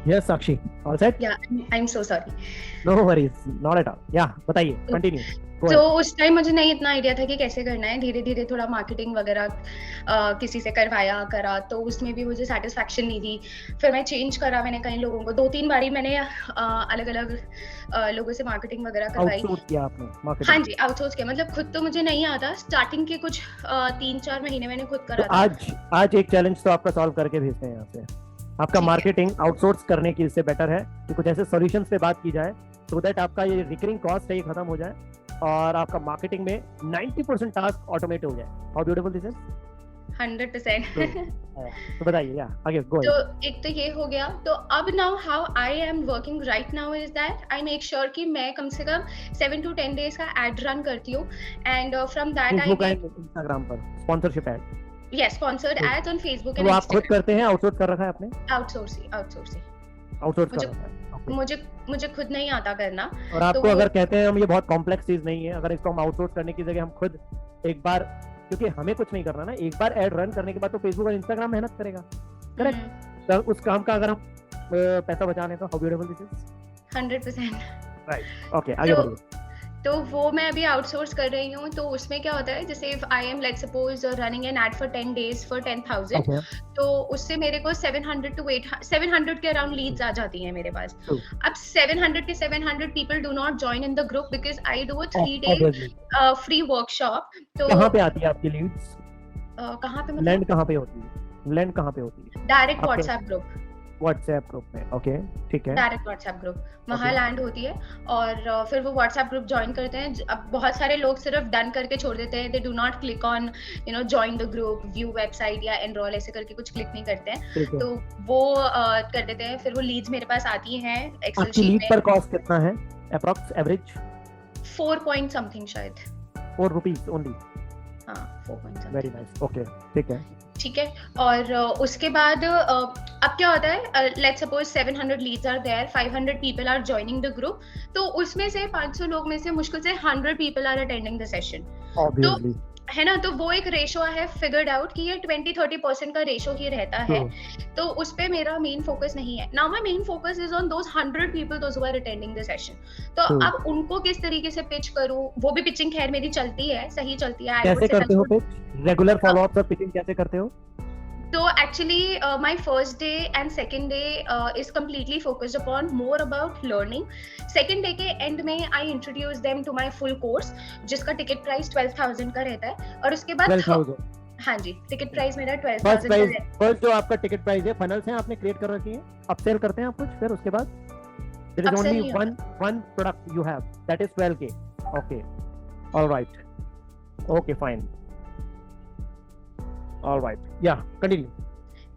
Yes, Sakshi. All set? या I am so sorry. No worries. Not at all. Yeah, बताइए. Continue. Go तो ahead. उस time मुझे नहीं इतना आइडिया था कि कैसे करना है। धीरे धीरे थोड़ा मार्केटिंग वगैरह किसी से करवाया करा, तो उसमें भी मुझे सेटिस्फैक्शन नहीं थी। फिर मैं चेंज करा, मैंने कई लोगों को 2-3 बारी मैंने अलग अलग लोगों से मार्केटिंग वगैरह करवाई। Outsource किया आपने हाँ marketing. जी, आउटसोर्स किया। मतलब खुद तो मुझे नहीं आता। स्टार्टिंग के कुछ 3-4 महीने मैंने खुद तो करा था। आज एक चैलेंज तो आपका सॉल्व करके भेजते हैं यहाँ से. आपका ठीक है। मार्केटिंग आउटसोर्स करने की इससे बेटर है कि कुछ ऐसे सॉल्यूशंस पे बात की जाए सो दैट आपका ये रिकरिंग कॉस्ट है ये खत्म हो जाए और आपका मार्केटिंग में 90% टास्क ऑटोमेट हो जाए. How beautiful this is. 100%। तो बताइए. या आगे गो तो अहेड. एक तो ये हो गया। तो अब now how I am working right now is that I make sure कि मैं कम से कम 7 to 10 डेज का एड रन करती हूँ। And from that I Facebook get and Instagram पर sponsorship ad. Yes sponsored ads on Facebook तो एंड वो आप खुद इंस्टाग्राम। करते हैं आउटसोर्स कर रखा है आपने. आउटसोर्सिंग आउटसोर्स कर मुझे रखा है. Okay. मुझे खुद नहीं आता करना। और तो आपको वो अगर कहते हैं हम ये बहुत कॉम्प्लेक्स चीज नहीं है, अगर इसको हम आउटसोर्स करने की जगह हम खुद एक बार, क्योंकि हमें कुछ नहीं करना ना, एक बार एड रन करने के बाद तो फेसबुक और इंस्टाग्राम मेहनत करेगा. करेक्ट. तो उस काम का अगर हम पैसा बचा लें तो how beautiful this is. 100%। Right. Okay आगे तो बढ़िए. तो वो मैं अभी आउटसोर्स कर रही हूँ। तो उसमें क्या होता है, जैसे if I am let's suppose running an ad for 10 days for 10,000, okay. तो उससे मेरे को 700 के अराउंड लीड्स आ जाती हैं मेरे पास। True. अब 700 के 700 people do not join in the group because I do a 3-day Obviously. Free workshop. तो कहाँ पे आती है आपकी लीड्स. कहाँ पे लैंड मतलब कहाँ पे होती है. लैंड कहाँ पे होती है. डायरेक्ट आपके व्हाट्सएप ग्रुप। व्हाट्सएप ग्रुप में. ओके ठीक है. डायरेक्ट व्हाट्सएप ग्रुप वहाँ Okay. लैंड होती है। और फिर वो व्हाट्सएप ग्रुप ज्वाइन करते हैं। अब बहुत सारे लोग सिर्फ डन करके छोड़ देते हैं। They do not click on join the group, view website या एनरोल ऐसे करके कुछ क्लिक नहीं करते हैं। ठीक है. तो वो कर देते हैं। फिर वो लीड्स मेरे पास आती हैं एक्सेल आपकी शीट लीड में। पर कॉस्ट कितना है अप्रॉक्स एवरेज. 4 point something शायद। ₹4 ओनली. हाँ 4 point something। Very nice. Okay ठीक है. ठीक है। और उसके बाद अब क्या होता है, let's suppose 700 leads are there, 500 people are joining the group. तो उसमें से 500 लोग में से मुश्किल से 100 people are attending the session. तो ऑब्वियसली. है ना, तो वो एक रेशो है फिगर्ड आउट कि ये 20-30% का रेशो ही रहता है। तो उस पे मेरा मेन फोकस नहीं है। Now my main focus is on those 100 people those who are attending the session. तो अब उनको किस तरीके से पिच करूं, वो भी पिचिंग खैर मेरी चलती है, सही चलती है। कैसे करते हो पिच. रेगुलर फॉलोअप और पिचिंग कैसे करते हो. So actually, my first day and second day is completely focused upon more about learning. Second day के end में I introduce them to my full course, जिसका ticket price 12,000 का रहता है। और उसके बाद 12,000. हाँ जी, टिकट प्राइस मेरा 12,000 का है। फर्स्ट जो आपका टिकट प्राइस है, फनल्स हैं आपने क्रिएट कर रखी है, अपसेल करते हैं आप कुछ, फिर उसके बाद देयर इज Upsell ओनली नहीं one product you have that is 12K. Okay alright. Okay fine. Alright. या कंटिन्यू.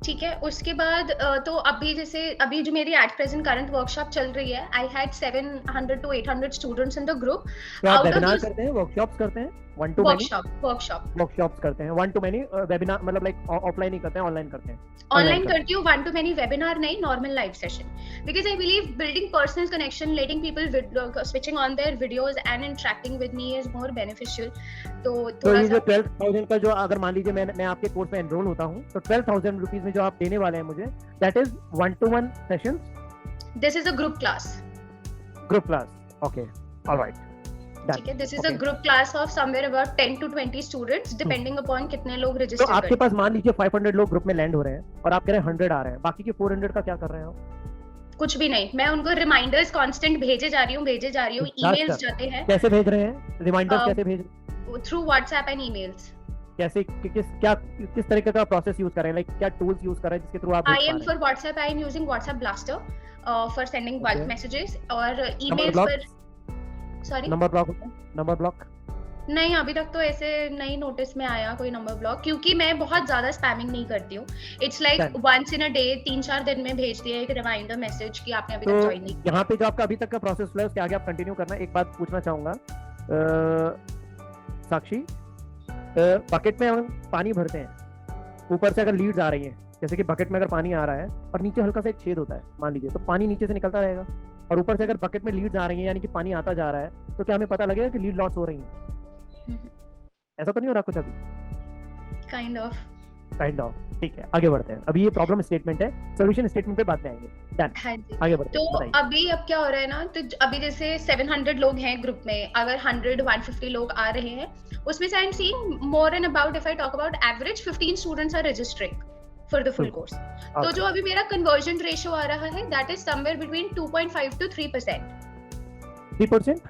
ठीक है। उसके बाद तो अभी जो मेरी एट प्रेजेंट करंट वर्कशॉप चल रही है, I had 700 to 800 students in the group. तो आप आउट ऑफ वेबिनार दिस करते हैं, वर्कशॉप्स करते हैं, वन टू मैनी वर्कशॉप्स करते हैं, वन टू मैनी वेबिनार, मतलब लाइक ऑफलाइन ही करते हैं, ऑनलाइन करते हैं. ऑनलाइन करती हूँ, वन टू मैनी वेबिनार नहीं, normal live session. Because I believe building personal connection, letting people switching on their videos and interacting with me is more beneficial. तो थोड़ा ये सा जो 12,000 का जो, अगर मान लीजिए मैं आपके कोर्स में एनरोल होता हूँ, तो 12,000 रुपीज में जो आप देने वाले हैं मुझे, that is 1-to-1 sessions. This is a group class. Group class. Okay alright. ठीक है। This is a group class of somewhere about 10 to 20 students depending upon कितने लोग तो रजिस्टर आपके पास मान लीजिए 500 लोग ग्रुप में लैंड हो रहे हैं और आप कह रहे हैं 100 आ रहे हैं, बाकी के 400 का क्या कर रहे हैं आप. कुछ भी नहीं, मैं उनको रिमाइंडर्स कांस्टेंट भेजे जा रही हूँ। ईमेल्स जाते हैं। कैसे भेज रहे हैं रिमाइंडर्स, कैसे भेज रहे हैं. Through WhatsApp and emails. कैसे किस तरीके का प्रोसेस यूज कर रहे हैं, लाइक क्या टूल्स यूज कर रहे हैं जिसके थ्रू आप I am for WhatsApp, I am using WhatsApp blaster for sending bulk messages. और ईमेल्स पर सॉरी नंबर ब्लॉक होता है. नंबर ब्लॉक नहीं, अभी तक तो ऐसे नहीं नोटिस में आया कोई नंबर ब्लॉक, क्योंकि मैं बहुत ज्यादा स्पैमिंग नहीं करती हूँ। It's like once in a day, 3-4 दिन में भेज दिया एक रिमाइंडर मैसेज कि आपने अभी तक ज्वाइन नहीं किया। यहाँ पे जो आपका अभी तक का प्रोसेस हुआ है उसके आगे आप कंटिन्यू करना. एक बात पूछना चाहूंगा साक्षी, बकेट में हम पानी भरते हैं, ऊपर से अगर लीड्स आ रही हैं, जैसे कि बकेट में अगर पानी आ रहा है और नीचे हल्का सा एक छेद होता है मान लीजिए, तो पानी नीचे से निकलता रहेगा, और ऊपर से अगर बकेट में लीड्स आ रही हैं यानी कि पानी आता जा रहा है, तो क्या हमें पता लगेगा कि लीड लॉस हो रही है. ऐसा तो नहीं हो रहा कुछ अभी. Kind of kind of. ठीक है, आगे बढ़ते हैं। अभी ये प्रॉब्लम स्टेटमेंट है, सॉल्यूशन स्टेटमेंट पे बाद में आएंगे। डन, हाँ जी। आगे बढ़ते तो हैं, बताइए। अभी अब क्या हो रहा है ना, तो अभी जैसे 700 लोग हैं ग्रुप में, अगर 100-150 लोग आ रहे हैं, उसमें से I am seeing more and about, if I talk about average 15 students are registering for the full course. तो जो अभी मेरा कन्वर्जन रेशियो आ रहा है, that is somewhere between 2.5 to 3%। 3%?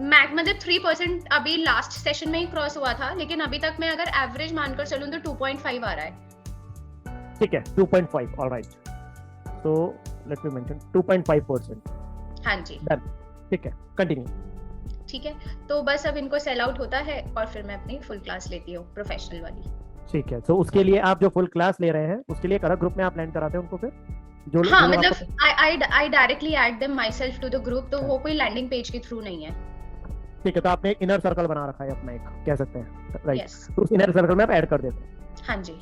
मतलब 3% अभी लास्ट सेशन में ही क्रॉस हुआ था, लेकिन अभी तक मैं अगर एवरेज मानकर चलूं तो 2.5 आ रहा है। ठीक है, 2.5, alright. So let me mention 2.5%। हाँ जी, डन, ठीक है, कंटिन्यू। ठीक है। तो बस अब इनको सेल आउट होता है और फिर मैं अपनी फुल क्लास लेती हूँ, प्रोफेशनल वाली। ठीक है, तो उसके लिए आप जो फुल क्लास ले रहे हैं, उसके लिए एक अलग ग्रुप में आप लैंड कराते हैं उनको फिर? जो हाँ, जो मतलब I directly add them myself to the group, तो वो कोई लैंडिंग पेज के थ्रू नहीं है। ठीक है, तो आपने एक इनर सर्कल बना रखा है अपना, एक कह सकते हैं, राइट? Yes. तो उस इनर सर्कल में आप ऐड कर देते हैं। हाँ जी।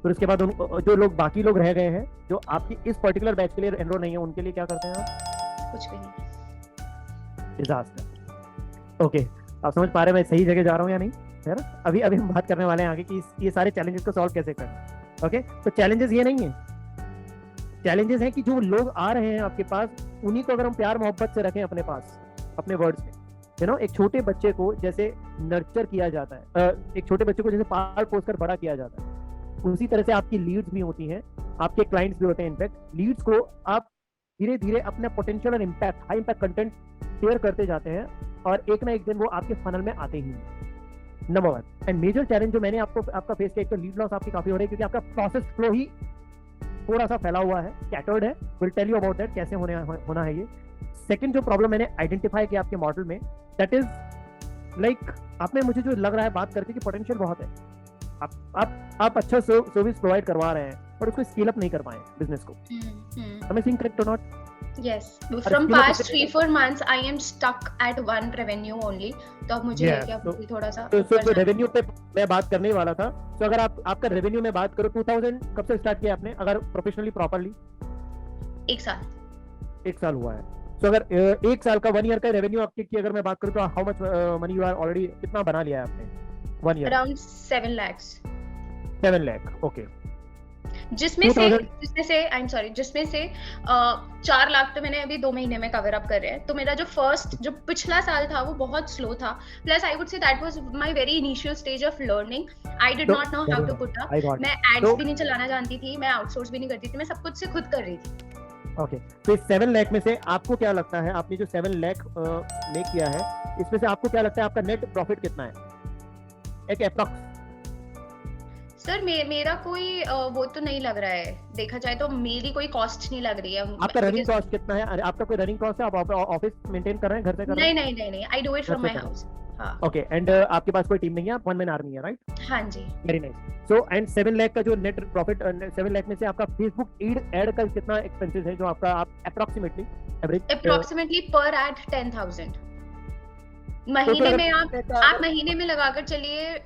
फिर उसके बाद जो लोग बाकी लोग रह गए हैं, जो आपकी इस पर्टिकुलर बैच के लिए एनरोल नहीं है, उनके लिए क्या करते हैं आप? कुछ भी नहीं। डिजास्टर। ओके, आप समझ पा रहे हैं मैं सही जगह जा रहा हूँ या नहीं? है ना? अभी अभी हम बात करने वाले हैं आगे कि ये सारे चैलेंजेस को सॉल्व कैसे करें। ओके, तो चैलेंजेस ये नहीं है, चैलेंजेस हैं कि जो लोग आ रहे हैं आपके पास, उन्हीं को अगर हम प्यार मोहब्बत से रखें अपने पास, अपने वर्ड्स में, यू नो, एक छोटे बच्चे को जैसे नर्चर किया जाता है, एक छोटे बच्चे को जैसे पाल पोस कर बड़ा किया जाता है, उसी तरह से आपकी लीड्स भी होती हैं, आपके क्लाइंट्स भी होते हैं। इनफैक्ट लीड्स को आप धीरे धीरे अपना पोटेंशियल और impact, high impact content share करते जाते हैं, और एक ना एक दिन वो आपके फनल में आते ही हैं। नंबर 1 एंड मेजर चैलेंज जो मैंने आपका फेस किया, एक तो लीड लॉस आपकी काफी हो रही है, क्योंकि आपका प्रोसेस फ्लो ही थोड़ा सा फैला हुआ है, स्कैटर्ड है। Will tell you about that, कैसे होना है ये। सेकंड जो प्रॉब्लम मैंने आइडेंटिफाई किया आपके मॉडल में, दैट इज लाइक, आप में मुझे जो लग रहा है बात करके कि पोटेंशियल बहुत है, आप अच्छा सर्विस प्रोवाइड करवा रहे हैं, पर उसको स्केल अप नहीं कर पाए बिजनेस को। Am I saying correct or not? Yes, from past 3-4 months I am stuck at one revenue only. तो अब मुझे है कि अब थोड़ा सा तो रेवेन्यू पे मैं बात करने ही वाला था। तो अगर आपका रेवेन्यू में बात करो, 2000 कब से स्टार्ट किया आपने, अगर प्रोफेशनली प्रॉपर्ली? 1 साल। 1 साल हुआ है। तो अगर 1 साल का 1 ईयर का रेवेन्यू आपकी की अगर मैं बात करूं, तो how much money you are already, कितना बना लिया है आपने 1 year? Around 7 lakhs। 7 lakh, okay. जिसमें से आई एम सॉरी, जिसमें से 4 लाख तो मैंने अभी 2 महीने में कवर अप कर रहे हैं। तो मेरा जो पिछला साल था वो बहुत स्लो था, plus I would say that was my very initial stage of learning. I did not know how to put up, मैं एड्स भी नहीं चलाना जानती थी, मैं आउटसोर्स भी नहीं करती थी, मैं सब कुछ से खुद कर रही थी। ओके, तो इस 7 लाख में से आपको क्या लगता है, आपने जो 7 लाख मेक किया है, इसमें से आपको क्या लगता है आपका नेट प्रॉफिट कितना है, एक अप्रॉक्स? सर मेरा कोई वो तो नहीं लग रहा है, देखा जाए तो मेरी कोई कॉस्ट नहीं लग रही है। आपका रनिंग कॉस्ट कितना है? अरे आपका कोई रनिंग कॉस्ट है? आप ऑफिस मेंटेन कर रहे हैं, घर से कर रहे हैं? नहीं, I do it from my house. हां, ओके, एंड आपके पास कोई टीम नहीं है, आप वन मैन आर्मी है, राइट? हां जी। Very nice. So and 7 lakh का जो नेट प्रॉफिट, 7 लाख में से आपका फेसबुक एड का कितना एक्सपेंसेस है, जो आपका आप अप्रोक्सीमेटली अप्रोक्सीमेटली पर एड 10,000 महीने में। आप महीने में लगाकर चलिए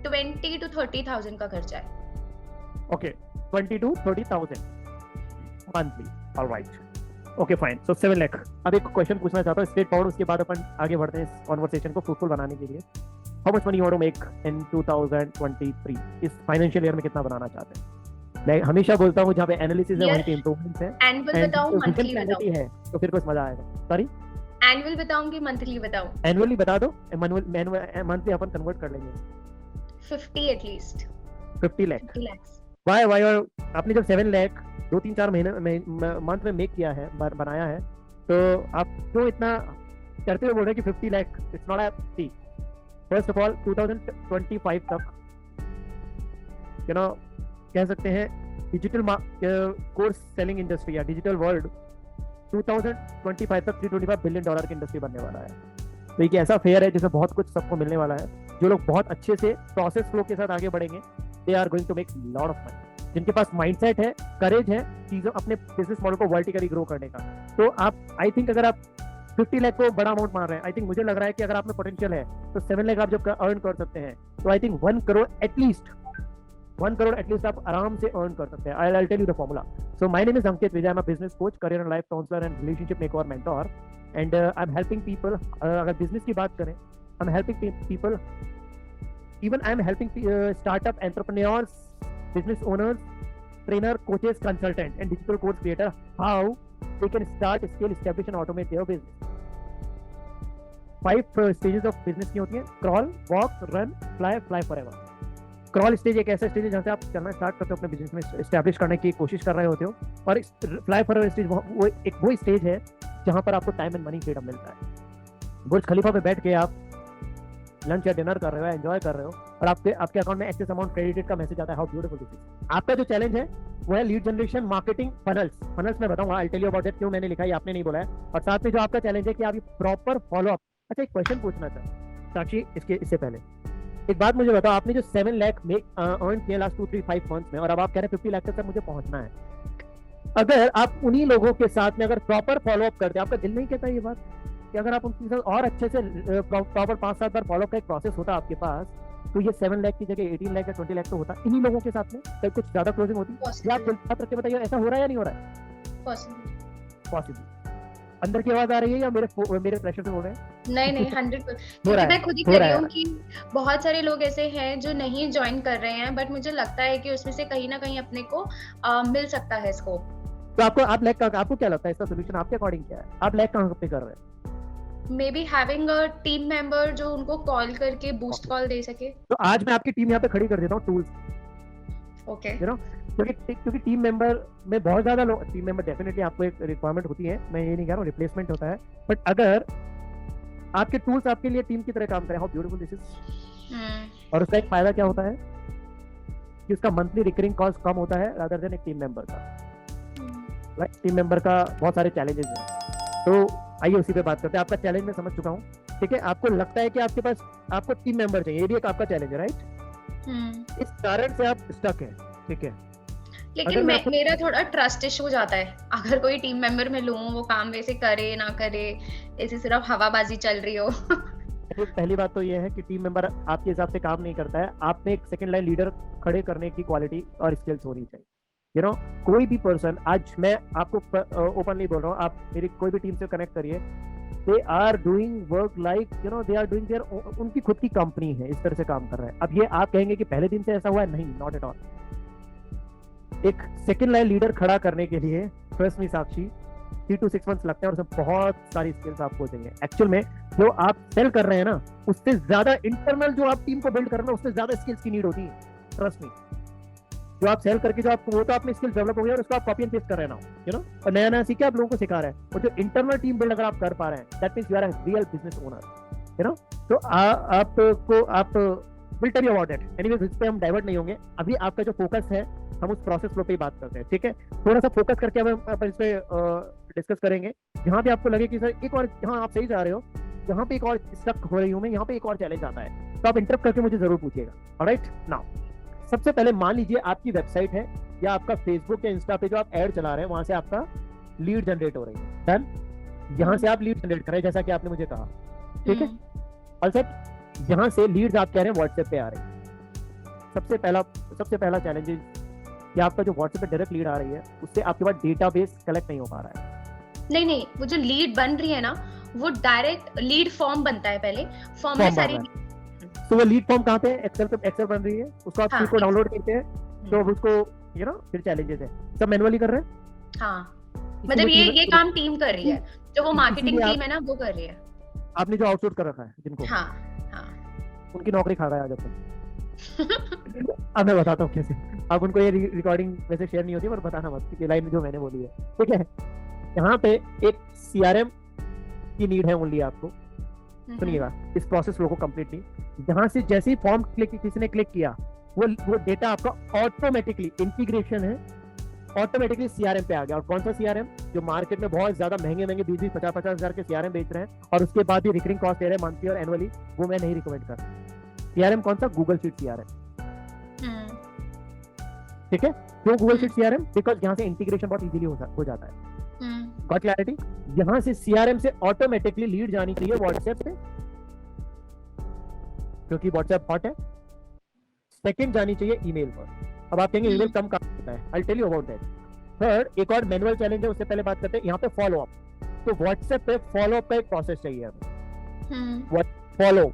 20 to 30,000 का खर्चा है। Okay, 20 to 30,000 monthly, alright, okay fine. So 7 lakh. अब एक क्वेश्चन पूछना चाहता हूँ स्ट्रेट फॉरवर्ड, उसके बाद अपन आगे बढ़ते हैं इस कॉन्वर्सेशन को फ्रूटफुल बनाने के लिए। How much money you want to make in 2023? इस फाइनेंशियल ईयर में कितना बनाना चाहते हैं? मैं हमेशा बोलता हूँ जहाँ पे एनालिसिस है वहीं पे इंप्रूवमेंट्स है। एनुअल बताऊं, मंथली बताऊं? है तो फिर कुछ मजा आएगा। सॉरी, एनुअल बताऊं कि मंथली बताऊं? एनुअली बता दो, मंथली अपन कन्वर्ट कर लेंगे। 50 at least। 50 lakh. 50 lakhs। Why और आपने जब 7 लाख 2-3-4 महीने मंथ में मेक किया है, बनाया है, तो आप क्यों इतना करते हुए बोल रहे हैं कि 50 lakh? It's not a see. First of all 2025 तक यू नो कह सकते हैं डिजिटल कोर्स सेलिंग इंडस्ट्री या डिजिटल वर्ल्ड 2025 तक $325 बिलियन की इंडस्ट्री बनने वाला है। तो एक ऐसा फेयर है जिसमें बहुत कुछ सबको मिलने वाला है। जो लोग बहुत अच्छे से प्रोसेस फ्लो के साथ आगे बढ़ेंगे, they are going to make lot of money. जिनके पास माइंडसेट है, करेज है चीजों, अपने बिजनेस मॉडल को वर्टिकली ग्रो करने का, तो आप आई थिंक अगर आप 50 लाख को बड़ा अमाउंट मान रहे हैं, आई थिंक मुझे लग रहा है कि अगर आप में पोटेंशियल है तो 7 लाख आप जब अर्न कर सकते हैं, तो आई थिंक 1 करोड़ एटलीस्ट आप आराम से अर्न कर सकते हैं। I'll tell you the formula. So my name is Ankit Vijay. I'm a business coach, career and life counselor and relationship makeover mentor. And I'm helping people. अगर business की बात करें, I'm helping people even I am helping startup entrepreneurs, business owners, trainer, coaches, consultant, and digital course creator how they can start, scale, establish, and automate their business. 5 stages of business की होती हैं: crawl, walk, run, fly forever. Crawl stage एक ऐसा stage है जहाँ से आप चलना स्टार्ट करते हो, अपने बिजनेस में एस्टैब्लिश करने की कोशिश कर रहे होते हो, और फ्लाई फॉरवर्ड स्टेज वो स्टेज है जहाँ पर आपको टाइम एंड मनी फ्रीडम मिलता है। बुर्ज खलीफा पे बैठ के आप लंच या डिनर कर रहे हो, एंजॉय कर रहे हो, और आपके अकाउंट में एक्सेस अमाउंट क्रेडिटेड का मैसेज आता है। How beautiful this is. आपका जो चैलेंज है वो है लीड जनरेशन, मार्केटिंग, फनल्स मैं बताऊंगा, I tell you about it, क्यों मैंने लिखा है आपने नहीं बोला है। और साथ में जो आपका चैलेंज है कि आप ये प्रॉपर फॉलो अप। अच्छा, एक क्वेश्चन पूछना चाहता साक्षी, इससे पहले एक बात मुझे बताओ, आपने जो 7 लाख अर्न किए लास्ट 2-3-5 मंथ्स में, और अब आप कह रहे हैं 50 लाख तक मुझे पहुंचना है, अगर आप उन्हीं लोगों के साथ में अगर प्रॉपर फॉलो अप करते, आपका दिल नहीं कहता ये बात कि अगर आप उनके साथ और अच्छे से प्रॉपर 5-7 बार फॉलो अप का एक प्रोसेस होता आपके पास, तो ये 7 लाख की जगह 18 लाख या 20 लाख तो होता इन्हीं लोगों के साथ में, कहीं कुछ ज्यादा क्लोजिंग होती। या आप बात रख के बताइए, ऐसा हो रहा है या नहीं हो रहा है? पॉसिबल। अंदर की आवाज आ रही है या मेरे प्रेशर से हो रहे हैं? नहीं 100%, क्योंकि मैं खुद ही कर रही हूँ कि बहुत सारे लोग ऐसे हैं जो नहीं ज्वाइन कर रहे हैं, बट मुझे लगता है कि उसमें से कहीं ना कहीं अपने को मिल सकता है स्कोप। तो आपको क्या लगता है इसका सोल्यूशन आपके अकॉर्डिंग क्या है? आप लैग कहाँ पे कर रहे हैं? May be having a team member जो उनको कॉल करके बूस्ट कॉल दे सके। तो आज मैं आपकी टीम यहाँ पे खड़ी कर देता हूँ, टूल्स, ओके, यू नो, क्योंकि टीम मेंबर में बहुत ज्यादा लोग, टीम मेंबर डेफिनेटली आपको एक रिक्वायरमेंट होती है, मैं ये नहीं कह रहा हूँ रिप्लेसमेंट होता है, बट अगर आपके टूल्स आपके लिए टीम की तरह काम करें, हाउ ब्यूटीफुल दिस इज। और उसका एक फायदा क्या होता है कि उसका मंथली रिकरिंग कॉस्ट कम होता है रादर देन एक टीम मेंबर का। राइट, टीम मेंबर का बहुत सारे चैलेंजेस हैं, तो आइए उसी पे बात करते हैं। आपका चैलेंज मैं समझ चुका हूँ, ठीक है। आपको लगता है कि आपके पास आपको टीम मेंबर चाहिए, ये भी एक आपका चैलेंज है, राइट? इस कारण से आप स्टक है, ठीक है। लेकिन मेरा थोड़ा ट्रस्ट इशू हो जाता है, अगर कोई टीम मेंबर में लूं, वो काम वैसे करे ना करे, ऐसे सिर्फ हवाबाजी चल रही हो। पहली बात तो ये है कि टीम मेंबर आपके हिसाब से काम नहीं करता है, आप में एक सेकंड लाइन लीडर खड़े करने की क्वालिटी और स्किल्स होनी चाहिए, यू नो। कोई भी पर्सन, आज मैं आपको ओपनली बोल रहा हूँ, आप मेरी कोई भी टीम से कनेक्ट करिए, they are doing work like, you know, they are doing their, उनकी खुद की कंपनी है, इस तरह से काम कर रहे हैं। अब ये आप कहेंगे कि पहले दिन से ऐसा हुआ है, नहीं, नॉट एट ऑल। एक सेकंड लाइन लीडर खड़ा करने के लिए trust me Sakshi 3 to 6 months लगते हैं, और उसमें बहुत सारी स्किल्स आपको चाहिए। एक्चुअल में जो आप सेल कर रहे हैं ना, उससे ज्यादा इंटरनल जो आप टीम को बिल्ड कर रहे हैं, उससे ज्यादा स्किल्स की नीड होती है, ट्रस्ट मी। जो आप सेल करके जो आपको, वो तो आपने स्किल्स डेवलप हो गया और उसको आप कॉपी एंड पेस्ट कर रहे हैं ना, यू नो, और नया नया सीख के आप लोगों को सिखा रहे हैं। और जो इंटरनल टीम बिल्ड अगर आप कर पा रहे हैं, that means you are a real business owner, you know. तो आप will tell you about it. Anyways, इस पे हम डाइवर्ट नहीं होंगे। अभी आपका जो फोकस है, हम उस प्रोसेस फ्लो पे ही बात करते हैं, ठीक है। थोड़ा सा फोकस करके अब इस पे डिस्कस करेंगे। जहाँ पे आपको लगे कि सर एक और, यहाँ आप सही जा रहे हो, यहाँ पे एक और स्टक हो रही हूँ मैं, यहाँ पे एक और चैलेंज आता है, तो आप इंटरप्ट करके मुझे जरूर पूछिएगा। ऑलराइट, नाउ सबसे पहले मान लीजिए आपकी वेबसाइट है या आपका फेसबुक या इंस्टा पे जो आप ऐड चला रहे हैं, वहां से आपका लीड जनरेट हो रही है, डन। यहाँ से आप लीड जनरेट कर रहे हैं, जैसा कि आपने मुझे कहा, ठीक है। ऑलसेट, यहाँ से लीड्स आप कह रहे हैं व्हाट्सएप पे आ रहे हैं। सबसे पहला चैलेंज कि आपका जो व्हाट्सएप पे डायरेक्ट लीड आ रही है, उससे आपके पास डेटाबेस कलेक्ट नहीं हो पा रहा है। नहीं, वो जो लीड बन रही है ना, वो डायरेक्ट लीड फॉर्म बनता है, पहले फॉर्म में सारी, तो वो लीड फॉर्म कहाँ पे है? एक्सेल बन रही है, उसको आप शीट को डाउनलोड करते हैं, तो उसको, यू नो, फिर चैलेंजेस है, सब मैनुअली कर रहे हैं। हाँ, मतलब ये काम टीम कर रही है, जो वो मार्केटिंग टीम है ना, वो कर रही है। आपने जो आउटसोर्स कर रखा है जिनको, हाँ, उनकी नौकरी खा गया आज अपन। अब मैं बताता हूँ कैसे। अब उनको ये रिकॉर्डिंग वैसे शेयर नहीं होती, पर बताना मत, ये लाइन जो मैंने बोली है, ठीक है। यहाँ पे एक CRM की नीड है ओनली आपको। सुनिएगा इस प्रोसेस फ्लो को कंप्लीटली, जहां से जैसे ही फॉर्म किसी ने क्लिक किया, वो डेटा आपका ऑटोमेटिकली, इंटीग्रेशन है, ऑटोमेटिकली CRM पे आ गया। और कौन सा CRM? जो मार्केट में बहुत ज्यादा महंगे 20-50 हजार के CRM बेच रहे हैं, और उसके बाद भी रिकरिंग कॉस्ट ले रहे हैं मंथली और एनुअली, वो मैं नहीं रिकमेंड करता। CRM कौन सा? गूगल शीट CRM, ठीक है। क्यों गूगल शीट CRM? बिकॉज यहाँ से इंटीग्रेशन बहुत इजीली हो जाता है। Got clarity? यहाँ से CRM से ऑटोमेटिकली लीड जानी चाहिए व्हाट्सएप पे, क्योंकि व्हाट्सएप हॉट है। सेकंड जानी चाहिए ईमेल पर। अब आप कहेंगे ईमेल कम काम होता है, I tell you about that. Third, एक और मैनुअल चैलेंज है, उससे पहले बात करते हैं। यहाँ पे फॉलो अप, तो व्हाट्सएप पे फॉलो अप का एक प्रोसेस चाहिए हमें। फॉलो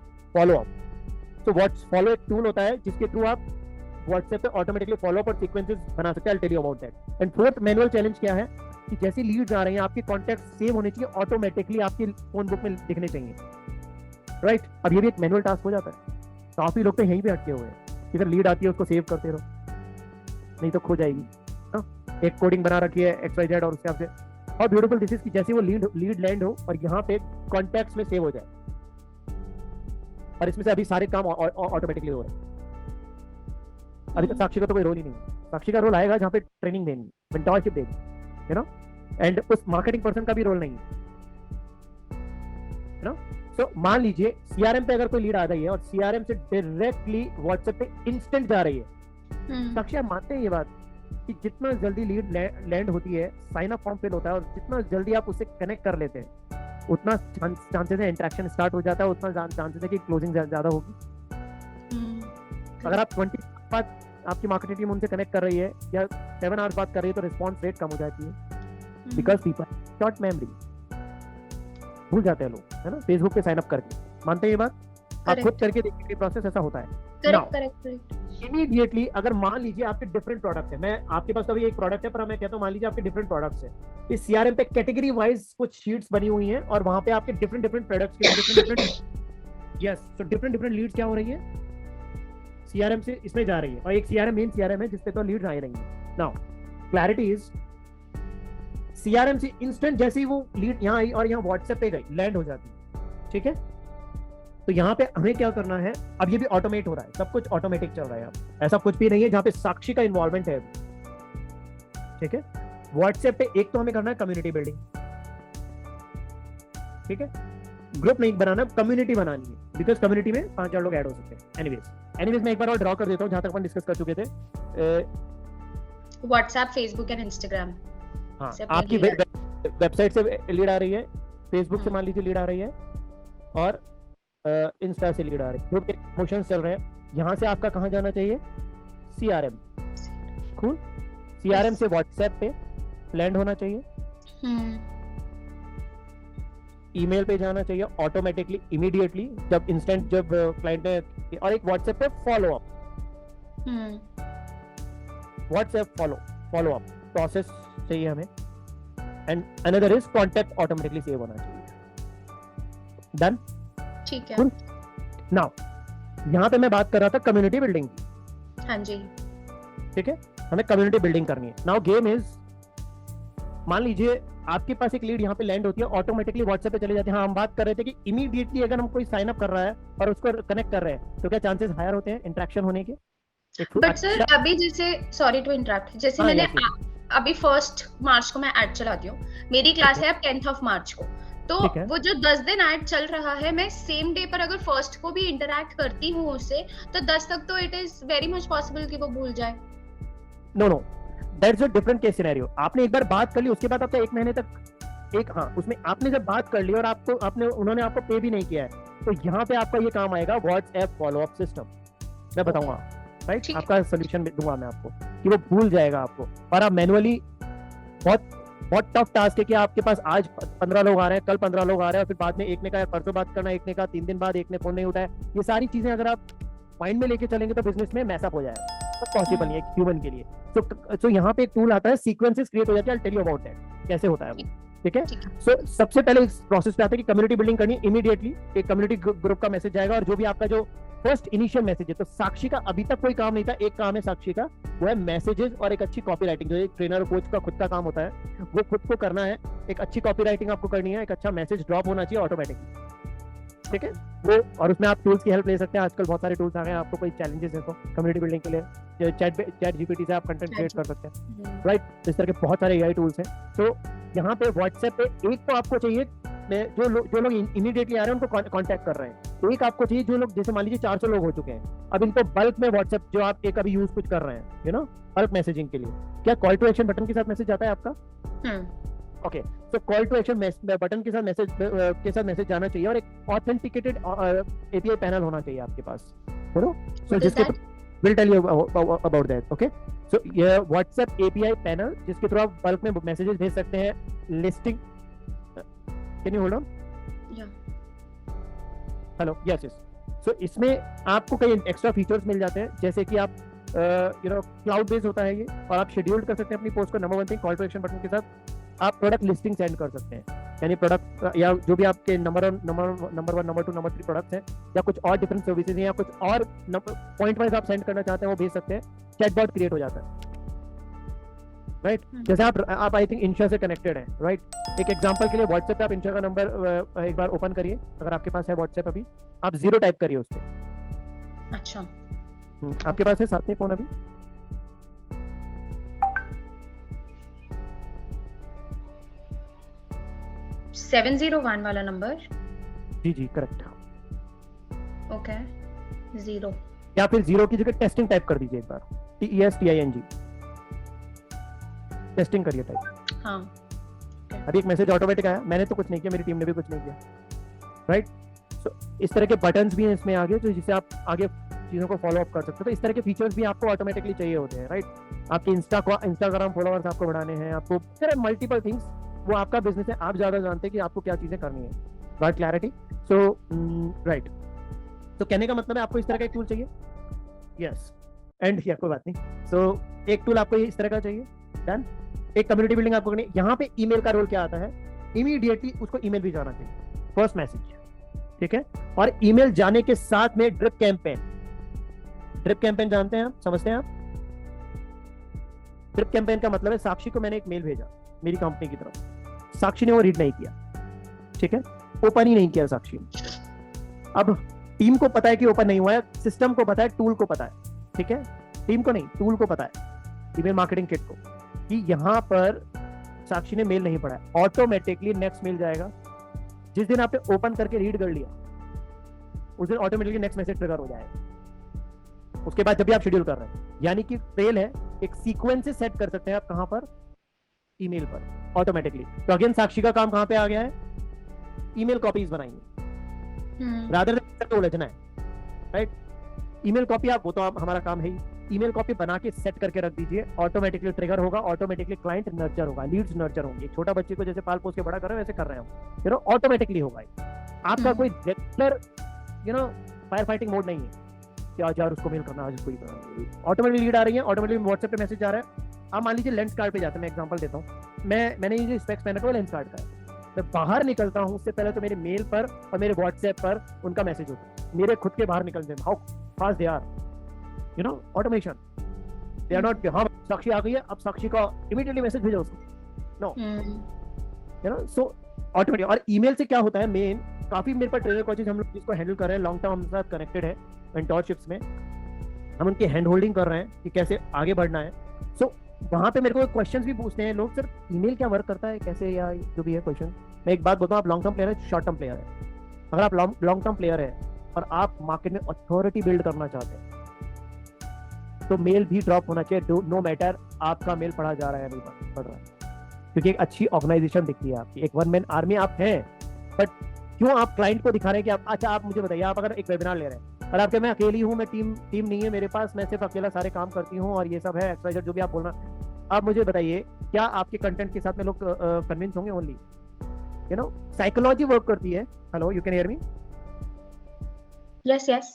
अप, सो फॉलो एक टूल होता है जिसके थ्रू आप व्हाट्सएप पे ऑटोमेटिकली फॉलो अप और सीक्वेंसेस बना सकते हैं। I tell you about that. And fourth manual challenge क्या है कि जैसी लीड्स आ रही हैं आपके कॉन्टैक्ट सेव होने चाहिए, ऑटोमेटिकली आपकी फोन बुक में दिखने चाहिए, राइट? अब ये भी एक मैनुअल टास्क हो जाता है। काफी लोग तो यहीं पे अटके हुए हैं, इधर लीड आती है उसको सेव करते रहो, नहीं तो खो जाएगी। एक कोडिंग बना रखी है XYZ और उसके आपसे, और ब्यूटीफुल दिस इज कि जैसे वो लीड लैंड हो और यहाँ पे कॉन्टैक्ट्स में सेव हो जाए, और इसमें से अभी सारे काम ऑटोमेटिकली हो रहे हैं। अभी तक साक्षी का तो कोई रोल ही नहीं है। साक्षी का रोल आएगा जहाँ पे ट्रेनिंग देनी, मेंटरशिप देनी, यू नो, एंड उस मार्केटिंग पर्सन का भी रोल नहीं है, यू नो। सो मान लीजिए CRM पे अगर कोई लीड आ रही है और CRM से डायरेक्टली व्हाट्सएप पे इंस्टेंट जा रही है, साक्षी आप मानते हैं ये बात कि जितना जल्दी लीड लैंड होती है, साइन अप फॉर्म फिल होता है और जितना जल्दी आप उससे कनेक्ट कर लेते हैं, उतना चांसेस है इंटरेक्शन स्टार्ट हो जाता है, उतना चांसेस है कि क्लोजिंग ज्यादा होगी। अगर आप 20 बाद आपकी मार्केटिंग टीम उनसे कनेक्ट कर रही है या 7 आवर्स बात कर रही है तो रिस्पॉन्स रेट कम हो जाती है, बिकॉज पीपल शॉर्ट मेमोरी, भूल जाते हैं लोग, है ना, फेसबुक पे साइन अप करके। मानते हैं ये बात? आप खुद करके देखिए, प्रोसेस ऐसा होता है। करेक्ट। इमीडिएटली अगर मान लीजिए आपके डिफरेंट प्रोडक्ट्स है, मैं आपके पास अभी एक प्रोडक्ट है पर मैं कहता हूँ मान लीजिए आपके डिफरेंट प्रोडक्ट्स है, इस CRM पे कैटेगरी वाइज कुछ शीट्स बनी हुई हैं और वहां पे आपके डिफरेंट प्रोडक्ट्स के डिफरेंट यस, तो डिफरेंट लीड्स क्या हो रही है, CRM से इसमें जा रही है, और एक CRM मेन CRM है जिसपे तो लीड्स आ रही है। नाउ क्लैरिटी इज CRM से इंस्टेंट जैसे ही वो लीड यहाँ आई और यहाँ WhatsApp पे गई, लैंड हो जाती है, ठीक है? तो यहाँ पे हमें क्या करना है, अब ये भी ऑटोमेट हो रहा है, सब कुछ ऑटोमेटिक चल रहा है, अब ऐसा कुछ भी नहीं है जहाँ पे साक्षी का इन्वॉल्वमेंट है, ठीक है? WhatsApp पे एक तो हमें करना है कम्युनिटी बिल्डिंग, ठीक है? ग्रुप नहीं बनाना, कम्युनिटी बनानी है, बिकॉज कम्युनिटी में 5-4 लोग ऐड हो सकते हैं। एनीवेज मैं एक बार और ड्रॉ कर देता हूँ जहां तक अपन डिस्कस कर चुके थे। WhatsApp, Facebook and Instagram। हाँ, आपकी वेबसाइट से लीड आ रही है, फेसबुक से मान लीजिए लीड आ रही है, और इंस्टा से लीड आ रही है, जो प्रमोशंस चल रहे हैं। यहाँ से आपका कहाँ जाना चाहिए? CRM। कूल। CRM से WhatsApp पे लैंड होना चाहिए, ईमेल पे जाना चाहिए ऑटोमेटिकली, इमीडिएटली, जब इंस्टेंट, जब क्लाइंट ने, और एक WhatsApp पे follow up, WhatsApp follow up process चाहिए हमें, and another is contact automatically save होना चाहिए। डन? ठीक है। नाउ यहाँ पे मैं बात कर रहा था कम्युनिटी बिल्डिंग की। हाँ जी, ठीक है, हमें कम्युनिटी बिल्डिंग करनी है। नाउ गेम इज, मान लीजिए आपके पास एक लीड यहाँ पे लैंड होती है, ऑटोमेटिकली WhatsApp पे चले जाते हैं। हाँ, हम बात कर रहे थे कि इमीडिएटली अगर हम कोई साइन अप कर रहा है और उसको कनेक्ट कर रहे हैं तो क्या चांसेस हायर होते हैं इंटरेक्शन होने के? बट सर अभी जैसे, सॉरी टू इंटरप्ट, जैसे मैंने अभी 1 मार्च को मैं ऐड चलाती हूँ, मेरी क्लास है अब 10 मार्च को, तो वो जो 10 दिन ऐड चल रहा है, मैं सेम डे पर अगर 1 को भी इंटरैक्ट करती हूँ उससे, तो 10 तक तो it is very much possible कि वो भूल जाए। No, that's a different case scenario. आपने एक बार बात कर ली, उसके बाद आपका 1 महीने तक हाँ, उसमें आपने जब बात कर ली और उन्होंने आपको पे भी नहीं किया है, तो यहाँ पे आपका ये काम आएगा WhatsApp फॉलो अप सिस्टम। मैं बताऊंगा, राइट? आपका सोल्यूशन दूंगा मैं आपको कि वो भूल जाएगा आपको, और आप मैनुअली, बहुत टफ टास्क है कि आपके पास आज 15 लोग आ रहे हैं, कल 15 लोग आ रहे हैं, और फिर बाद में एक ने कहा परसों बात करना, एक ने कहा 3 दिन बाद, एक ने फोन नहीं उठाया। ये सारी चीजें अगर आप माइंड में लेके चलेंगे तो बिजनेस में मैसअप हो जाएगा, तो पॉसिबल नहीं है ह्यूमन के लिए। तो यहाँ पे एक टूल आता है, सीक्वेंसेस क्रिएट हो जाते हैं। I tell you about that, कैसे होता है वो, ठीक है? सो सबसे पहले इस प्रोसेस पे आता है कि कम्युनिटी बिल्डिंग करनी। इमीडिएटली एक कम्युनिटी ग्रुप का मैसेज जाएगा, और जो भी आपका जो फर्स्ट इनिशियल मैसेज है, तो साक्षी का अभी तक कोई काम नहीं था, एक काम है साक्षी का, वो है मैसेजेस और एक अच्छी कॉपी राइटिंग। जो एक ट्रेनर कोच का खुद का काम होता है, वो खुद को करना है। एक अच्छी कॉपी राइटिंग आपको करनी है, एक अच्छा मैसेज ड्रॉप होना चाहिए ऑटोमेटिकली, ठीक है? वो, और उसमें आप टूल्स की हेल्प ले सकते हैं। आजकल बहुत सारे टूल्स आ गए हैं, आपको कोई चैलेंजेस है तो कम्युनिटी बिल्डिंग के लिए चैट जीपीटी से आप कंटेंट क्रिएट कर सकते हैं, राइट? इस तरह के बहुत सारे AI टूल्स हैं। तो यहाँ पे WhatsApp पे एक तो आपको चाहिए, जो लोग इमीडिएटली आ रहे हैं उनको कांटेक्ट कर रहे हैं। एक आपको चाहिए जो लोग, जैसे मान लीजिए 400 लोग हो चुके हैं, अब इनको बल्क में WhatsApp, जो आप एक अभी यूज कुछ कर रहे हैं, यू नो, बल्क मैसेजिंग के लिए, क्या कॉल टू एक्शन बटन के साथ मैसेज आता है आपका? ओके, तो कॉल टू एक्शन बटन के साथ मैसेज जाना चाहिए, और एक ऑथेंटिकेटेड API पैनल होना चाहिए आपके पास, सो जिसके will tell you about that. Okay, so ये WhatsApp API पैनल, जिसके थ्रू आप बल्क में मैसेजेस भेज सकते हैं। Listing, can you hold on? Hello, yes, so इसमें आपको कई एक्स्ट्रा फीचर्स मिल जाते हैं, जैसे कि आप क्लाउड बेस्ड होता है ये, और आप शेड्यूल कर सकते हैं अपनी पोस्ट को। Number 1 thing, call to action button के साथ आप प्रोडक्ट लिस्टिंग सेंड कर सकते हैं, यानी प्रोडक्ट या जो भी आपके नंबर 1, नंबर 2, नंबर 3 प्रोडक्ट्स हैं, या कुछ और डिफरेंट सर्विसेज हैं, या कुछ और पॉइंट वाइज आप सेंड करना चाहते हैं, वो भेज सकते हैं। चैटबॉट क्रिएट हो जाता है, राइट। जैसे आप आई थिंक इंशा से कनेक्टेड है, राइट। एक एग्जांपल के लिए व्हाट्सएप पे आप इंशा का नंबर एक बार ओपन करिए, अगर आपके पास है व्हाट्सएप अभी, आप 0 टाइप करिए उस पे। अच्छा, आपके पास है साथ में फोन अभी? सेवन 701 वाला नंबर? जी करेक्ट। ओके, 0 या फिर 0 की जगह टेस्टिंग टाइप कर दीजिए एक बार, TESTING, टेस्टिंग करिए टाइप। हाँ, अभी एक मैसेज ऑटोमेटिक आया, मैंने तो कुछ नहीं किया, मेरी टीम ने भी कुछ नहीं किया, राइट। सो इस तरह के बटन्स भी हैं इसमें आगे, तो जिससे आप आगे चीजों को फॉलो अप कर सकते हो। तो इस तरह के फीचर्स भी आपको ऑटोमेटिकली चाहिए होते हैं, राइट। आपके इंस्टाग्राम फॉलोअर्स आपको बढ़ाने हैं, आपको फिर मल्टीपल थिंग्स, वो आपका बिजनेस है, आप ज्यादा जानते हैं कि आपको क्या चीजें करनी है, गॉट क्लैरिटी? सो राइट, तो कहने का मतलब है आपको इस तरह का एक टूल चाहिए, यस, एंड या कोई बात नहीं। सो एक टूल आपको इस तरह का चाहिए, डन। एक कम्युनिटी बिल्डिंग आपको करनी है। यहाँ पे ईमेल का रोल क्या आता है, इमीडिएटली उसको ईमेल भी जाना चाहिए, फर्स्ट मैसेज, ठीक है। और ईमेल जाने के साथ में ड्रिप कैंपेन, ड्रिप कैंपेन जानते हैं आप, समझते हैं आप? ड्रिप कैंपेन का मतलब है साक्षी को मैंने एक मेल भेजा मेरी कंपनी की तरफ, साक्षी ने वो रीड नहीं किया, ठीक है, ओपन ही नहीं किया साक्षी ने। अब टीम को पता है कि ओपन नहीं हुआ है, सिस्टम को पता है, टूल को पता है, ठीक है, टीम को नहीं, टूल को पता है, ईमेल मार्केटिंग किट को, कि यहां पर साक्षी ने मेल नहीं पढ़ा है। ऑटोमेटिकली नेक्स्ट मेल जाएगा, जिस दिन आपने ओपन करके रीड कर लिया उस दिन ऑटोमेटिकली नेक्स्ट मैसेज ट्रिगर हो जाएगा। उसके बाद जब भी आप शेड्यूल कर रहे हैं, यानी कि ट्रेल है, एक सीक्वेंस से सेट कर सकते हैं आप, कहां पर? ईमेल पर, ऑटोमेटिकली। तो अगेन साक्षी का काम कहां पे आ गया है, ईमेल कॉपीज बनाएंगे, रादर देन उलझना है, राइट। ईमेल कॉपी आप, वो तो आप, हमारा काम है ही, ईमेल कॉपी बना के सेट करके रख दीजिए, ऑटोमेटिकली ट्रिगर होगा, ऑटोमेटिकली क्लाइंट नर्चर होगा, लीड्स नर्चर होंगे। छोटा बच्चे को जैसे पाल पोस के बड़ा कर रहे हैं वैसे कर रहे हैं, ऑटोमेटिकली होगा। आपका कोई रेगुलर फायर फाइटिंग मोड नहीं है कि आज यार उसको मेल करना, आज उसको ही करना। ऑटोमेटिकली लीड आ रही है, ऑटोमेटिकली व्हाट्सएप पे मैसेज आ रहा है। आप मान लीजिए लेंस कार्ड पे जाते हैं, मैं एग्जांपल देता हूँ, मैंने ये जो स्पेक्स पहना है लेंस कार्ड का है, मैं बाहर निकलता हूँ उससे पहले तो मेरे मेल पर और मेरे व्हाट्सएप पर उनका मैसेज होता है, मेरे खुद के बाहर निकलते हैं, how fast they are, automation, they are not. हाँ साक्षी आ गई है, अब साक्षी का इमीडिएटली मैसेज भेजो उसको, नो, सो ऑटोमेटिक। और ईमेल से क्या होता है, मेन काफी मेरे पास ट्रेनर कोचेस हम लोग जिसको हैंडल कर रहे हैं, लॉन्ग टर्म हमारे साथ कनेक्टेड है मेंटोरशिप्स में, हम उनकी हैंड होल्डिंग कर रहे हैं कि कैसे आगे बढ़ना है। सो वहां पे मेरे को क्वेश्चंस भी पूछते हैं लोग, सर ईमेल क्या वर्क करता है, कैसे, या जो भी है क्वेश्चन। मैं एक बात बोलता हूँ, आप लॉन्ग टर्म प्लेयर है, शॉर्ट टर्म प्लेयर है। अगर आप लॉन्ग टर्म प्लेयर है और आप मार्केट में अथॉरिटी बिल्ड करना चाहते हैं तो मेल भी ड्रॉप होना चाहिए, नो मैटर आपका मेल पढ़ा जा रहा है नहीं पढ़ रहा है, क्योंकि एक अच्छी ऑर्गेनाइजेशन दिखती है आपकी, एक वन मैन आर्मी आप हैं, बट क्यों आप क्लाइंट को दिखा रहे हैं कि आप, अच्छा आप मुझे बताइए, आप अगर एक वेबिनार ले रहे हैं और आपके मैं अकेली हूँ, मैं टीम नहीं है मेरे पास, मैं सिर्फ अकेला सारे काम करती हूँ और ये सब है एक्सवाइजेड जो भी आप बोलना, आप मुझे बताइए क्या आपके कंटेंट के साथ में लोग कन्विंस होंगे? ओनली साइकोलॉजी वर्क करती है। Hello, you can hear me? Yes yes,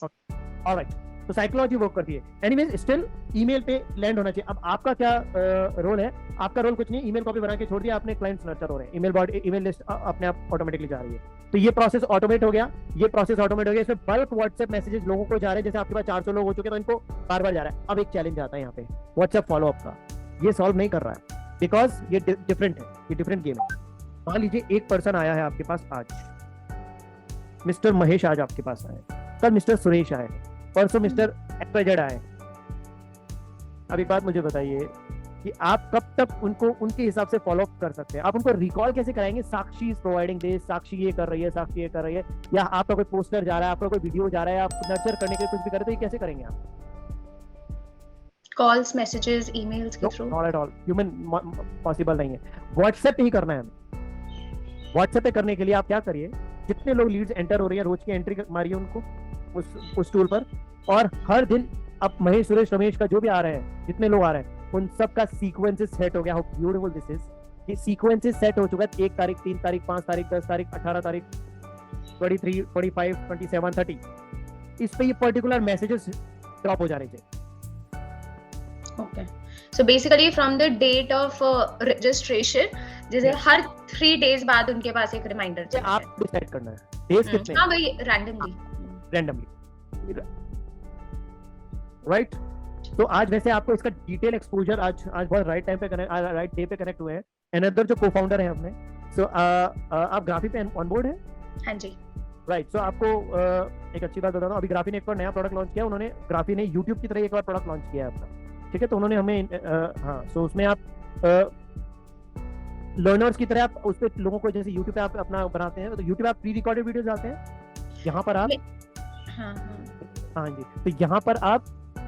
alright, तो साइकोलॉजी वर्क करती है। एनीवेज स्टिल ईमेल पे लैंड होना चाहिए। अब आपका क्या रोल है? आपका रोल कुछ नहीं, ईमेल कॉपी बना के छोड़ दिया आपने, क्लाइंट्स नर्चर हो रहे हैं, ईमेल लिस्ट अपने आप ऑटोमेटिकली जा रही है। तो ये प्रोसेस ऑटोमेट हो गया, इसमें बल्क व्हाट्सएप मैसेजेस लोगों को जा रहे हैं, जैसे आपके पास 400 लोग हो चुके हैं तो इनको बार बार जा रहा है। अब एक चैलेंज आता है यहाँ पे व्हाट्सएप फॉलोअप का, ये सॉल्व नहीं कर रहा है बिकॉज ये डिफरेंट है, ये डिफरेंट गेम है। मान लीजिए एक पर्सन आया है आपके पास आज, मिस्टर महेश आज आपके पास आए, कल मिस्टर सुरेश आए, परसों मिस्टर XYZ आए। अब एक बात मुझे बताइए कि आप कब तक उनको उनके हिसाब से फॉलो अप कर सकते हैं? आप उनको रिकॉल कैसे कराएंगे? साक्षी इज प्रोवाइडिंग दिस, साक्षी ये कर रही है, साक्षी ये कर रही है, या आपका कोई पोस्टर जा रहा है, आपका कोई वीडियो जा रहा है, आप नर्चर करने के लिए कुछ भी कर रहे हैं, तो ये कैसे करेंगे आप? कॉल्स, मैसेजेस, ईमेल्स के through? Not at all, human possible नहीं है। व्हाट्सएप पे ही करना है हमें। व्हाट्सएप पे करने के लिए आप क्या करिए, जितने लोग लीड्स एंटर हो रही है रोज की एंट्री मारिए उनको उस टूल पर, और हर दिन अब महेश, सुरेश, रमेश का जो भी आ रहे हैं, जितने लोग आ रहे हैं उन सब का सीक्वेंसेस सेट हो गया। हाउ ब्यूटीफुल दिस इज, ये सीक्वेंसेस सेट हो चुका है। 1 तारीख, 3 तारीख, 5 तारीख, 10 तारीख, 18 तारीख, 23, 25, 27, 30, इस पे ये पर्टिकुलर मैसेजेस ड्रॉप हो जाने चाहिए। Okay. So basically from the date of registration, जैसे Yes. हर 3 days बाद उनके पास एक रिमाइंडर ये चाहिए। आप डिसाइड करना है डेज कितने, हाँ वही रैंडमली। राइट। तो आज वैसे आपको इसका डिटेल एक्सपोजर आज बहुत राइट टाइम पे राइट डे पे कनेक्ट हुए हैं। अनदर जो को-फाउंडर है अपने, सो आप ग्राफी पे ऑन बोर्ड है? हाँ जी। राइट। सो आपको एक अच्छी बात बताता हूँ, अभी ग्राफी ने एक और नया प्रोडक्ट लॉन्च किया। उन्होंने ग्राफी ने यूट्यूब की तरह एक और प्रोडक्ट लॉन्च किया है अपना, ठीक है। तो उन्होंने हमें हाँ, सो उसमें आप लर्नर्स की तरह आप उस पर लोगों को, जैसे यूट्यूब पे आप अपना बनाते हैं, तो यूट्यूब आप प्री रिकॉर्डेड वीडियोस डालते हैं, यहाँ पर आप हाँ जी, तो यहाँ पर आप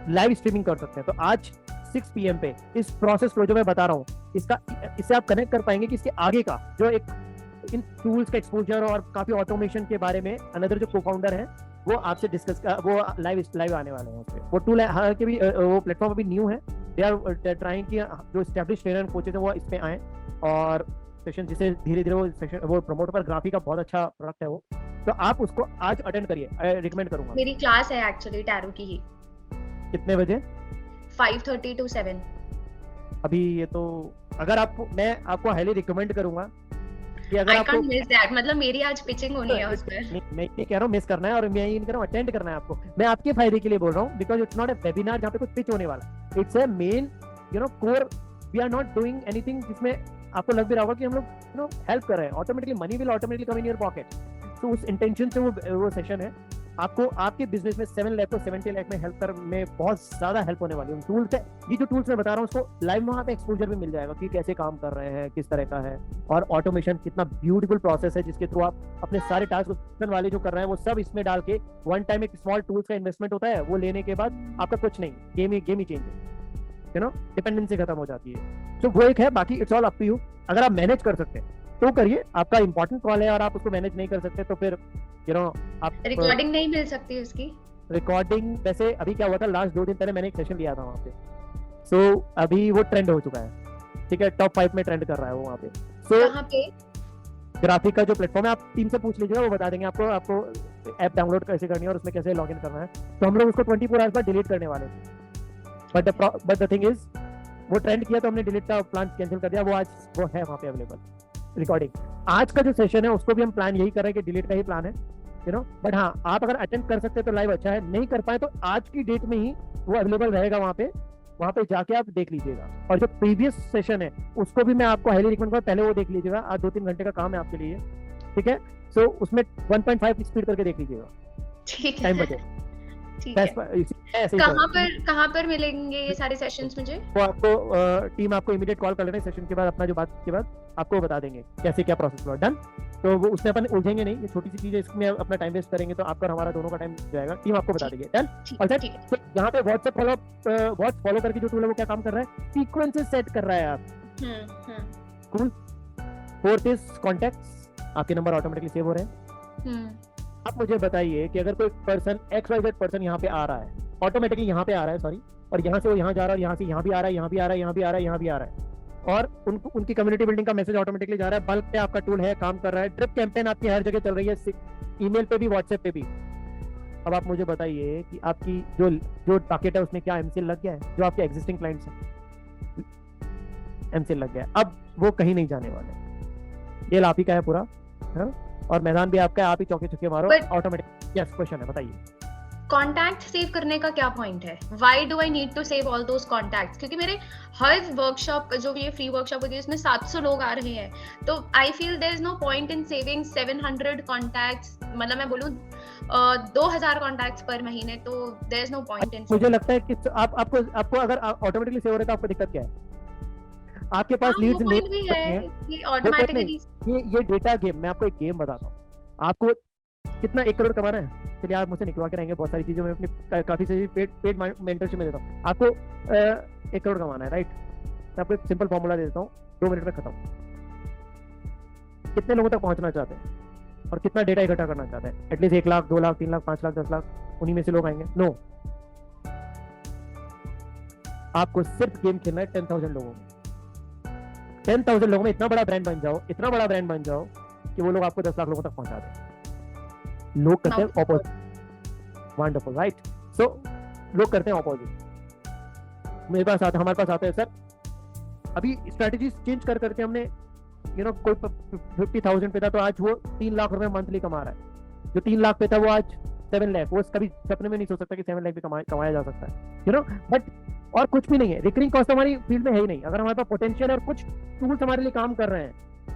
लाइव स्ट्रीमिंग कर सकते हैं। तो आज 6 PM पे इस प्रोसेस फ्लो जो मैं बता रहा हूँ, इससे आप कनेक्ट कर पाएंगे कि इसके आगे का जो एक इन टूल्स का एक्सपोजर और काफी ऑटोमेशन के बारे में अनदर जो को-फाउंडर है वो आपसे डिस्कस, वो लाइव आने वाले हैं उसपे। वो टूल हालांकि भी वो प्लेटफॉर्म अभी न्यू है, दे आर ट्राइंग कि जो एस्टैब्लिश ट्रेनर एंड कोचेस हैं वो इस पे आए और सेशन, जिसे धीरे धीरे वो सेशन वो प्रमोट पर ग्राफी का बहुत अच्छा प्रोडक्ट है वो। तो आप उसको आज अटेंड करिए, रिकमेंड करूंगा। मेरी क्लास है एक्चुअली टैरो की ही। कितने बजे? 5:30 to 7। अभी ये तो अगर आपको, मैं आपको हाईली रिकमेंड करूंगा कि अगर I आपको can't miss that, मतलब मेरी आज पिचिंग होनी है उस पे। मैं ये कह रहा हूँ मिस करना है, और मैं ये नहीं कह रहा हूँ अटेंड करना है आपको, मैं आपके फायदे के लिए बोल रहा हूँ, because it's not a webinar जहाँ पे कुछ पिच होने वाला, it's a main core. We are not doing anything जिसमें आपको लग भी रहा होगा कि हम लोग हेल्प कर रहे हैं। Automatically money will automatically come in your pocket. तो उस इंटेंशन से वो सेशन है। आपको आपके बिजनेस में 7 लाख को 70 लाख में हेल्प कर में बहुत ज्यादा हेल्प होने वाली है। टूल्स है, ये जो टूल्स मैं बता रहा हूँ उसको लाइव वहाँ पे एक्सपोजर भी मिल जाएगा कि कैसे काम कर रहे हैं, किस तरह का है, और ऑटोमेशन कितना ब्यूटीफुल प्रोसेस है जिसके थ्रू आप अपने सारे टास्क वाले जो कर रहे हैं वो सब इसमें डाल के वन टाइम एक स्मॉल टूल्स का इन्वेस्टमेंट होता है, वो लेने के बाद आपका कुछ नहीं, गेम ही चेंज है, डिपेंडेंसी खत्म हो जाती है। तो वो एक है, बाकी it's all up to you. अगर आप मैनेज कर सकते हैं तो करिए, आपका इंपॉर्टेंट कॉल है और आप उसको मैनेज नहीं कर सकते तो फिर आप रिकॉर्डिंग नहीं मिल सकती उसकी। रिकॉर्डिंग वैसे अभी क्या हुआ था, लास्ट 2 दिन पहले मैंने एक सेशन लिया था वहाँ पे, सो अभी वो ट्रेंड हो चुका है, ठीक है, टॉप 5 में ट्रेंड कर रहा है वो वहाँ पे। कहाँ पे? ग्राफिक का जो प्लेटफॉर्म है, आप टीम से पूछ लीजिएगा, वो बता देंगे आपको ऐप डाउनलोड कैसे करनी है और उसमें कैसे लॉग इन करना है। तो हम लोग उसको 24 आवर्स बाद डिलीट करने वाले थे, बट द थिंग इज वो ट्रेंड किया तो हमने डिलीट का प्लान कैंसिल कर दिया। वो आज वो है वहाँ पे अवेलेबल रिकॉर्डिंग। आज का जो सेशन है उसको भी हम प्लान यही कर रहे हैं कि डिलीट का ही प्लान है, बट हाँ, आप अगर अटेंड कर सकते हैं तो लाइव अच्छा है, नहीं कर पाए तो आज की डेट में ही वो अवेलेबल रहेगा वहाँ पे जाके आप देख लीजिएगा। और जो प्रीवियस सेशन है उसको भी मैं आपको हाईली रिकमेंड करूँगा, पहले वो देख लीजिएगा। आज 2-3 घंटे का काम है आपके लिए, ठीक है। सो उसमें 1.5 स्पीड करके देख लीजिएगा, ठीक टाइम बचे। कहाँ पर मिलेंगे ये सारे सेशंस मुझे? वो आपको टीम आपको इमीडिएट कॉल कर लेना सेशन के बाद, अपना जो बात के बाद आपको बता देंगे कैसे क्या प्रोसेस हुआ। डन। तो वो उसमें अपन उलझेंगे नहीं, ये छोटी सी चीज है, इसमें अपना टाइम वेस्ट करेंगे तो आपका और हमारा दोनों का टाइम जाएगा। टीम आपको बता देगी। डन। और सेट। तो यहाँ पे व्हाट्सएप फॉलो करके जो टूल है वो क्या काम कर रहा है, सीक्वेंसेस सेट कर रहा है आप। कूल। 4th इज कॉन्टैक्ट्स, आपके नंबर ऑटोमेटिकली सेव हो रहे हैं। आप मुझे बताइए कि अगर कोई पर्सन XYZ पर्सन यहाँ पे आ रहा है, ऑटोमेटिकली यहाँ पे आ रहा है, सॉरी, और यहाँ से वो यहाँ जा रहा है, और यहाँ से यहाँ भी आ रहा है, यहाँ भी आ रहा है, यहाँ भी आ रहा है, यहाँ भी आ रहा है, और उनकी कम्युनिटी बिल्डिंग का मैसेज ऑटोमेटिकली जा रहा है। बल्क पे आपका टूल है, काम कर रहा है। ड्रिप कैंपेन आपकी हर जगह चल रही है, ईमेल पे भी, व्हाट्सएप पे भी। अब आप मुझे बताइए कि आपकी जो टारगेट है उसमें क्या MCL लग गया है? जो आपके एग्जिस्टिंग क्लाइंट्स हैं, MCL लग गया है, अब वो कहीं नहीं जाने वाले। ये आप ही का है पूरा, है, और मैदान भी आपका है, आप ही चौके चुके मारो ऑटोमेटिक। यस, क्वेश्चन है, बताइए। कॉन्टैक्ट सेव करने का क्या पॉइंट है? Why do I need to save all those contacts? क्योंकि मेरे हर वर्कशॉप, जो ये फ्री वर्कशॉप होती है, इसमें 700 लोग आ रहे हैं, तो I feel there is no point in saving 700 contacts. मतलब मैं बोलूं 2000 कॉन्टैक्ट्स पर महीने, तो there is no point in. मुझे लगता है कि आपको अगर ऑटोमेटिकली सेव हो रहा है तो आपको दिक्कत क्या है? आपके पास लीड्स नहीं है, ये ऑटोमेटिकली। ये डेटा गेम, मैं आपको एक गेम बताता हूँ। आपको कितना 1 करोड़ कमाना है? चलिए आप मुझसे निकलवा के रहेंगे बहुत सारी चीजें, मैं अपनी काफी सारी पेड मेंटरशिप में देता हूँ। आपको 1 करोड़ कमाना है, राइट? मैं आपको एक सिंपल फॉर्मूला दे देता हूँ, 2 मिनट में खत्म। कितने लोगों तक पहुंचना चाहते हैं और कितना डेटा इकट्ठा करना चाहते हैं? एटलीस्ट 1 लाख, 2 लाख, 3 लाख, 5 लाख, 10 लाख, उन्हीं में से लोग आएंगे? नो, आपको सिर्फ गेम खेलना है 10,000 लोगों में। 10,000 लोगों में इतना बड़ा ब्रांड बन जाओ, इतना बड़ा ब्रांड बन जाओ कि वो लोग आपको 10 लाख लोगों तक पहुंचा दें। लोग करते हैं ऑपोजिट। Wonderful, right? सो लोग करते हैं ऑपोजिट, मेरे पास आते, हमारे पास आते हैं, सर अभी स्ट्रेटेजी चेंज कर करके हमने कोई 50,000 पे था तो आज वो 3 लाख रुपए मंथली कमा रहा है, जो 3 लाख पे था वो आज 7 लाख, वो कभी सपने में नहीं सोच सकता कि 7 लाख भी कमाया जा सकता है, बट और कुछ भी नहीं है, रिकरिंग कॉस्ट हमारी फील्ड में है ही नहीं। अगर हमारे पास पोटेंशियल और कुछ टूल्स हमारे लिए काम कर रहे हैं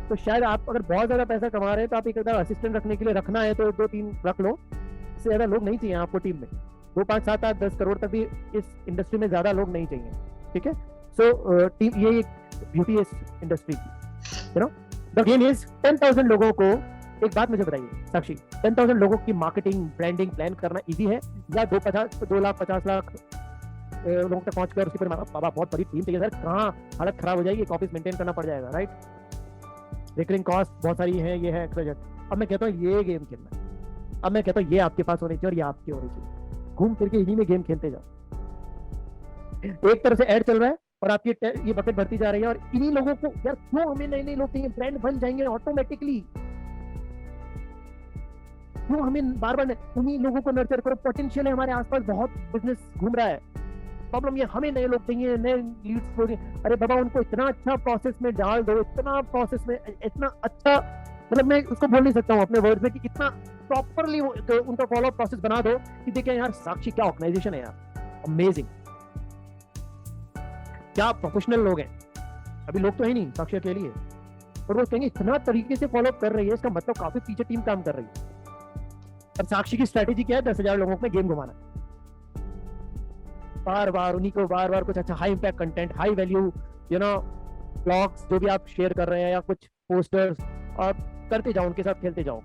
तो शायद आप अगर बहुत ज्यादा पैसा कमा रहे हैं तो आप एक असिस्टेंट रखने के लिए रखना है तो 2-3 रख लो, इससे ज्यादा लोग नहीं चाहिए आपको टीम में। 2, 5, 7, 8, 10 करोड़ तक भी इस इंडस्ट्री में ज्यादा लोग नहीं चाहिए, ठीक है? सो टीम, ये एक ब्यूटी है इस इंडस्ट्री की, द गेम इज 10,000 लोगों को। एक बात मुझे बताइए साक्षी, 10,000 लोगों की मार्केटिंग ब्रांडिंग प्लान करना इजी है या 2 लाख 50 लाख लोगों तक पहुंचकर उसके पर बाबा बहुत बड़ी टीम चाहिए सर, कहाँ हालत खराब हो जाएगी, एक ऑफिस मेंटेन करना पड़ जाएगा, राइट? रिकरिंग कॉस्ट बहुत सारी है, ये है एक्सट्रा। अब मैं कहता हूँ ये गेम खेलना है, अब मैं कहता हूँ ये आपके पास होनी चाहिए और ये आपकी होनी चाहिए, घूम फिर के इन्हीं में गेम खेलते जाओ। एक तरफ से ऐड चल रहा है और आपकी ये बकेट बढ़ती जा रही है और इन्हीं लोगों को, यार क्यों हमें नए लोग चाहिए, ब्रांड बन जाएंगे ऑटोमेटिकली, क्यों हमें बार बार, उन्हीं लोगों को नर्चर करो, पोटेंशियल है हमारे आसपास, बहुत बिजनेस घूम रहा है। प्रॉब्लम ये हमें नए लोग चाहिए, नए लीड्स, अरे बाबा उनको इतना अच्छा प्रोसेस में डाल दो, इतना प्रोसेस में इतना अच्छा, मतलब मैं उसको बोल नहीं सकता हूँ अपने वर्ड में कि इतना प्रॉपरली उनका फॉलो अप प्रोसेस बना दो कि देखिए यार साक्षी क्या ऑर्गेनाइजेशन है यार, अमेजिंग, क्या प्रोफेशनल लोग हैं। अभी लोग तो है नहीं, साक्षी अकेली है, और वो कहेंगे इतना तरीके से फॉलो अप कर रही है, इसका मतलब काफी पीछे टीम काम कर रही है। और साक्षी की स्ट्रेटेजी क्या है? 10,000 लोगों में गेम घुमाना, बार बार उन्हीं को बार बार कुछ अच्छा high impact content, high value blogs जो भी आप शेयर कर रहे हैं या कुछ पोस्टर्स, और करते जाओ, उनके साथ खेलते जाओ।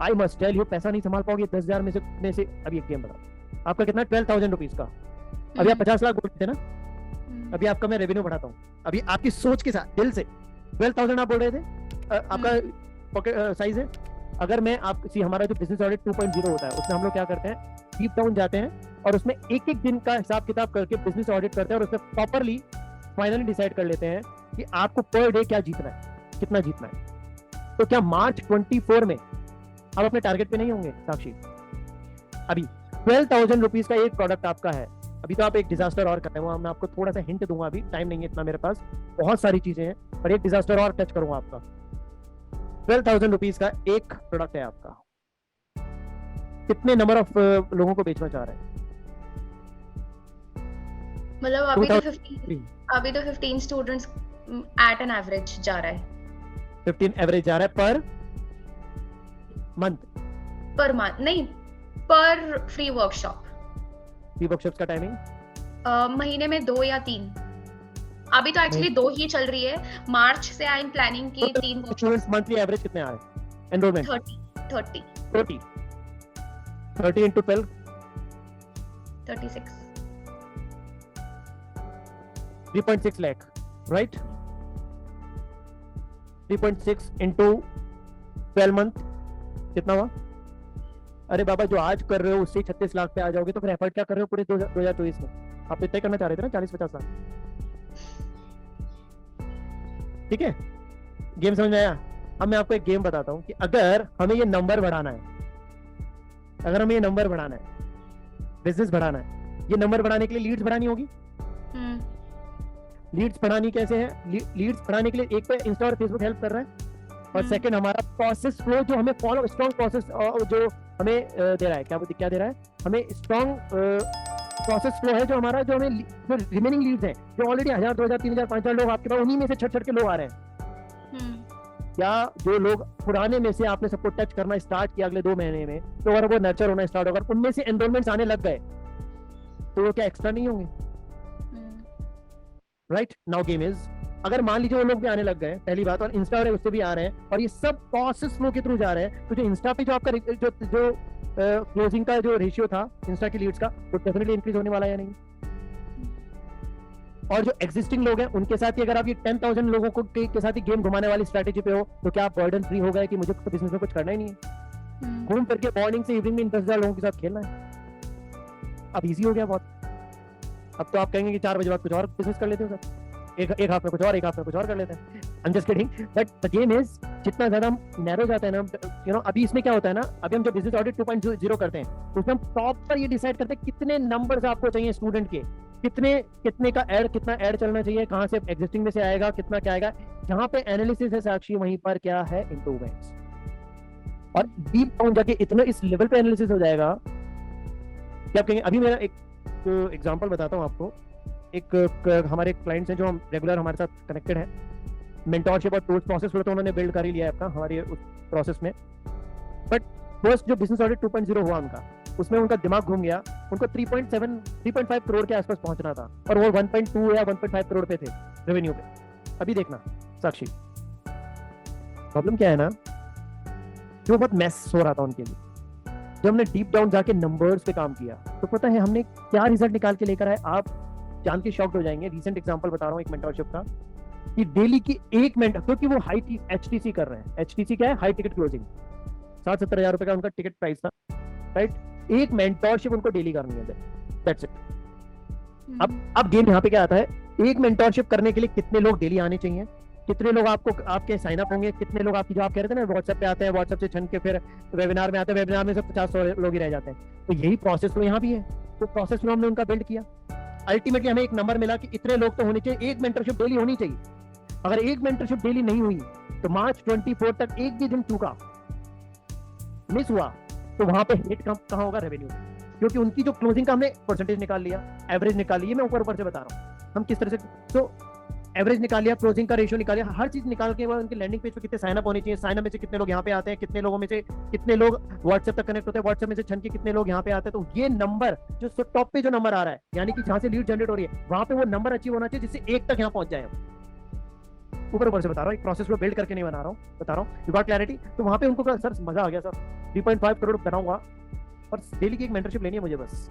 आई मस्ट टेल यू, पैसा नहीं संभाल पाओगे 10,000 में से। अभी एक गेम बताओ, आपका कितना? 12,000 रुपीज का, अभी आप 50 लाख बोल रहे थे ना, अभी आपका मैं रेवेन्यू बढ़ाता हूँ, अभी आपकी सोच के साथ दिल से 12,000 आप बोल रहे थे, आपका पॉकेट साइज है। अगर मैं हमारा जो बिजनेस ऑडिट 2.0 होता है उसमें हम लोग क्या करते हैं, डीप डाउन जाते हैं और उसमें एक एक दिन का हिसाब किताब करके बिजनेस ऑडिट करते हैं और उसमें प्रॉपरली फाइनली डिसाइड कर लेते हैं कि आपको पर डे क्या जीतना है, कितना जीतना है। तो क्या मार्च 24 में आप अपने टारगेट पे नहीं होंगे साक्षी? अभी 12,000 रुपीज का एक प्रोडक्ट आपका है, अभी तो आप एक डिजास्टर और कर रहे हो, मैं आपको थोड़ा सा हिंट दूंगा, अभी टाइम नहीं है इतना मेरे पास, बहुत सारी चीजें हैं, पर एक डिजास्टर और टच करूंगा आपका। 12,000 रुपीज का एक प्रोडक्ट है आपका, कितने नंबर ऑफ लोगों को बेचना चाह रहे हैं? मतलब अभी तो 15 स्टूडेंट्स एट एन एवरेज जा रहा है। 15 एवरेज जा रहा है पर मंथ नहीं, पर फ्री वर्कशॉप। फ्री वर्कशॉप्स का टाइमिंग महीने में 2 या 3, अभी तो एक्चुअली 2 ही चल रही है, मार्च से आई एम प्लानिंग की 3 स्टूडेंट्स। मंथली एवरेज कितने आ रहे हैं enrolment? 30 into 12 36 3.6 lakh, right? 3.6 into 12 month कितना हुआ? अरे बाबा जो आज कर रहे हो उससे 36 लाख पे आ जाओगे, तो फिर एफर्ट क्या कर रहे हो पूरे 2024 में? आप इतना करना चाह रहे थे ना, 40-50 लाख, ठीक है? गेम समझ में आया? अब मैं आपको एक गेम बताता हूँ कि अगर हमें ये नंबर बढ़ाना है, बिजनेस बढ़ाना है, ये नंबर बढ़ाने के लिए लीड्स बढ़ानी होगी। लीड्स बढ़ानी कैसे है? लीड्स बढ़ाने के लिए एक तो इंस्टा और फेसबुक हेल्प कर रहा है, और सेकंड हमारा प्रोसेस फ्लो जो हमें फॉलो, स्ट्रॉन्ग प्रोसेस जो हमें दे रहा है, क्या दे रहा है हमें? स्ट्रॉन्ग प्रोसेस फ्लो है जो हमारा, जो हमें जो रिमेनिंग लीड्स हैं, जो ऑलरेडी 1000, 2000, 3000, 5000 लोग आपके पास, उन्हीं में से छट के लोग आ रहे हैं। क्या जो लोग पुराने में से आपने सबको टच करना स्टार्ट किया अगले 2 महीने में, तो अगर वो नर्चर होना स्टार्ट होगा, उनमें से एनरोलमेंट्स आने लग गए, तो वो क्या एक्स्ट्रा नहीं होंगे? राइट नाउ गेम इज, अगर मान लीजिए वो लोग भी आने लग गए, पहली बात, और इंस्टा और उससे भी आ रहे हैं, और ये सब प्रोसेस फ्लो के थ्रू जा रहे हैं, तो जो इंस्टा पे जो आपका जो क्लोजिंग का जो रेशियो था इंस्टा की लीड्स का, वो डेफिनेटली इंक्रीज होने वाला है या नहीं? और जो एग्जिस्टिंग लोग हैं उनके साथ ही अगर आप ये 10,000 लोगों को के साथ ही गेम घुमाने वाली स्ट्रैटेजी पे हो, तो क्या आप बर्डन फ्री हो गए कि मुझे तो बिजनेस में कुछ करना ही नहीं है, घूम करके मॉर्निंग से इवनिंग में 10,000 लोगों के साथ खेलना है? अब इजी हो गया बहुत। अब तो आप कहेंगे कि 4 बजे बाद कुछ और बिजनेस कर लेते हो सर, एक हाथ में कुछ और, एक हाथ में कुछ और कर लेते हैं। I'm just kidding, but the game is जितना ज्यादा हम नैरो जाते हैं ना, अभी इसमें क्या होता है ना, अभी हम जो बिजनेस ऑडिट 2.0 करते हैं तो उसमें हम प्रॉपर ये डिसाइड करते हैं कितने नंबर्स आपको चाहिए स्टूडेंट के, कितने का ऐड, कितना ऐड चलना चाहिए, कहाँ से एग्जिस्टिंग में से आएगा, कितना क्या आएगा। जहां पे एनालिसिस है साक्षी, वहीं पर क्या है, इम्प्रूवमेंट्स। और डीप डाउन जाके इतना इस लेवल पे एनालिसिस हो जाएगा कि आप कहेंगे। अभी मेरा एक एग्जांपल बताता हूँ आपको। एक हमारे क्लाइंट्स हैं जो हम रेगुलर हमारे साथ कनेक्टेड है, मेंटोरशिप और टूल्स प्रोसेस तो उन्होंने बिल्ड कर ही लिया है अपना हमारे उस प्रोसेस में। बट फर्स्ट जो बिजनेस ऑडिट 2.0 हुआ उनका, उसमें उनका दिमाग घूम गया। उनको 3.5 करोड़ के आसपास पहुंचना था और वो 1.2 या 1.5 करोड़ पे थे रेवेन्यू पे। अभी देखना साक्षी, प्रॉब्लम क्या है ना, जो बहुत मैस हो रहा था उनके लिए। जब हमने डीप डाउन जाके नंबर्स पे काम किया तो पता है हमने क्या रिजल्ट निकाल के लेकर आए, आप जान के शॉक्ड हो जाएंगे। रिसेंट एग्जांपल बता रहा हूँ एक मेंटरशिप का, कि डेली की एक मिनट, क्योंकि वो हाई HTC कर रहे हैं। HTC क्या है, हाई टिकट क्लोजिंग, 60-70 हजार रुपए का उनका टिकट प्राइस था, राइट। एक मेंटरशिप उनको डेली करनी है, दैट्स इट। अब गेम यहाँ पे क्या आता है, एक मेंटरशिप करने के लिए कितने लोग डेली आने चाहिए, कितने लोग आपके साइन अप होंगे, कितने लोग आपकी, जो आप कह रहे थे ना व्हाट्सएप पे आते हैं, व्हाट्सएप से छन के फिर वेबिनार में आते हैं, वेबिनार में सब 50-100 लोग ही रह जाते हैं। तो यही प्रोसेस तो यहाँ भी है, तो प्रोसेस में हमने उनका बिल्ड किया। अल्टीमेटली हमें एक नंबर मिला कि इतने लोग तो होने चाहिए, एक मेंटरशिप डेली होनी चाहिए। अगर एक मेंटरशिप डेली नहीं हुई तो मार्च 24 तक एक भी दिन चूका, मिस हुआ, तो वहां पे हिट कहां होगा, रेवेन्यू। क्योंकि उनकी जो क्लोजिंग का हमने परसेंटेज निकाल लिया, एवरेज निकाल लिया, मैं ऊपर से बता रहा हूँ हम किस तरह से। तो एवरेज निकाल लिया, क्लोजिंग का रेशियो निकाल लिया, हर चीज निकाल के बाद उनके लैंडिंग पेज पे कितने साइन अप होने चाहिए, साइन अप में से कितने लोग यहाँ पे आते हैं, कितने लोगों में से कितने लोग व्हाट्सएप तक कनेक्ट होते हैं, व्हाट्सएप में से छन के कितने लोग यहाँ पे आते हैं। तो ये नंबर जो टॉप पे जो नंबर आ रहा है, यानी कि जहां से लीड जनरेट हो रही है, वहां पे वो नंबर अचीव होना चाहिए जिससे एक तक यहाँ पहुंच जाए। ऊपर से बता रहा हूँ, एक प्रोसेस को बिल्ड करके नहीं बना रहा हूँ, बता रहा हूँ, यू गॉट क्लैरिटी। तो वहां पे उनको सर मजा आ गया सर, 3.5 करोड़ बनाऊंगा और डेली की एक मेंटरशिप लेनी है मुझे बस।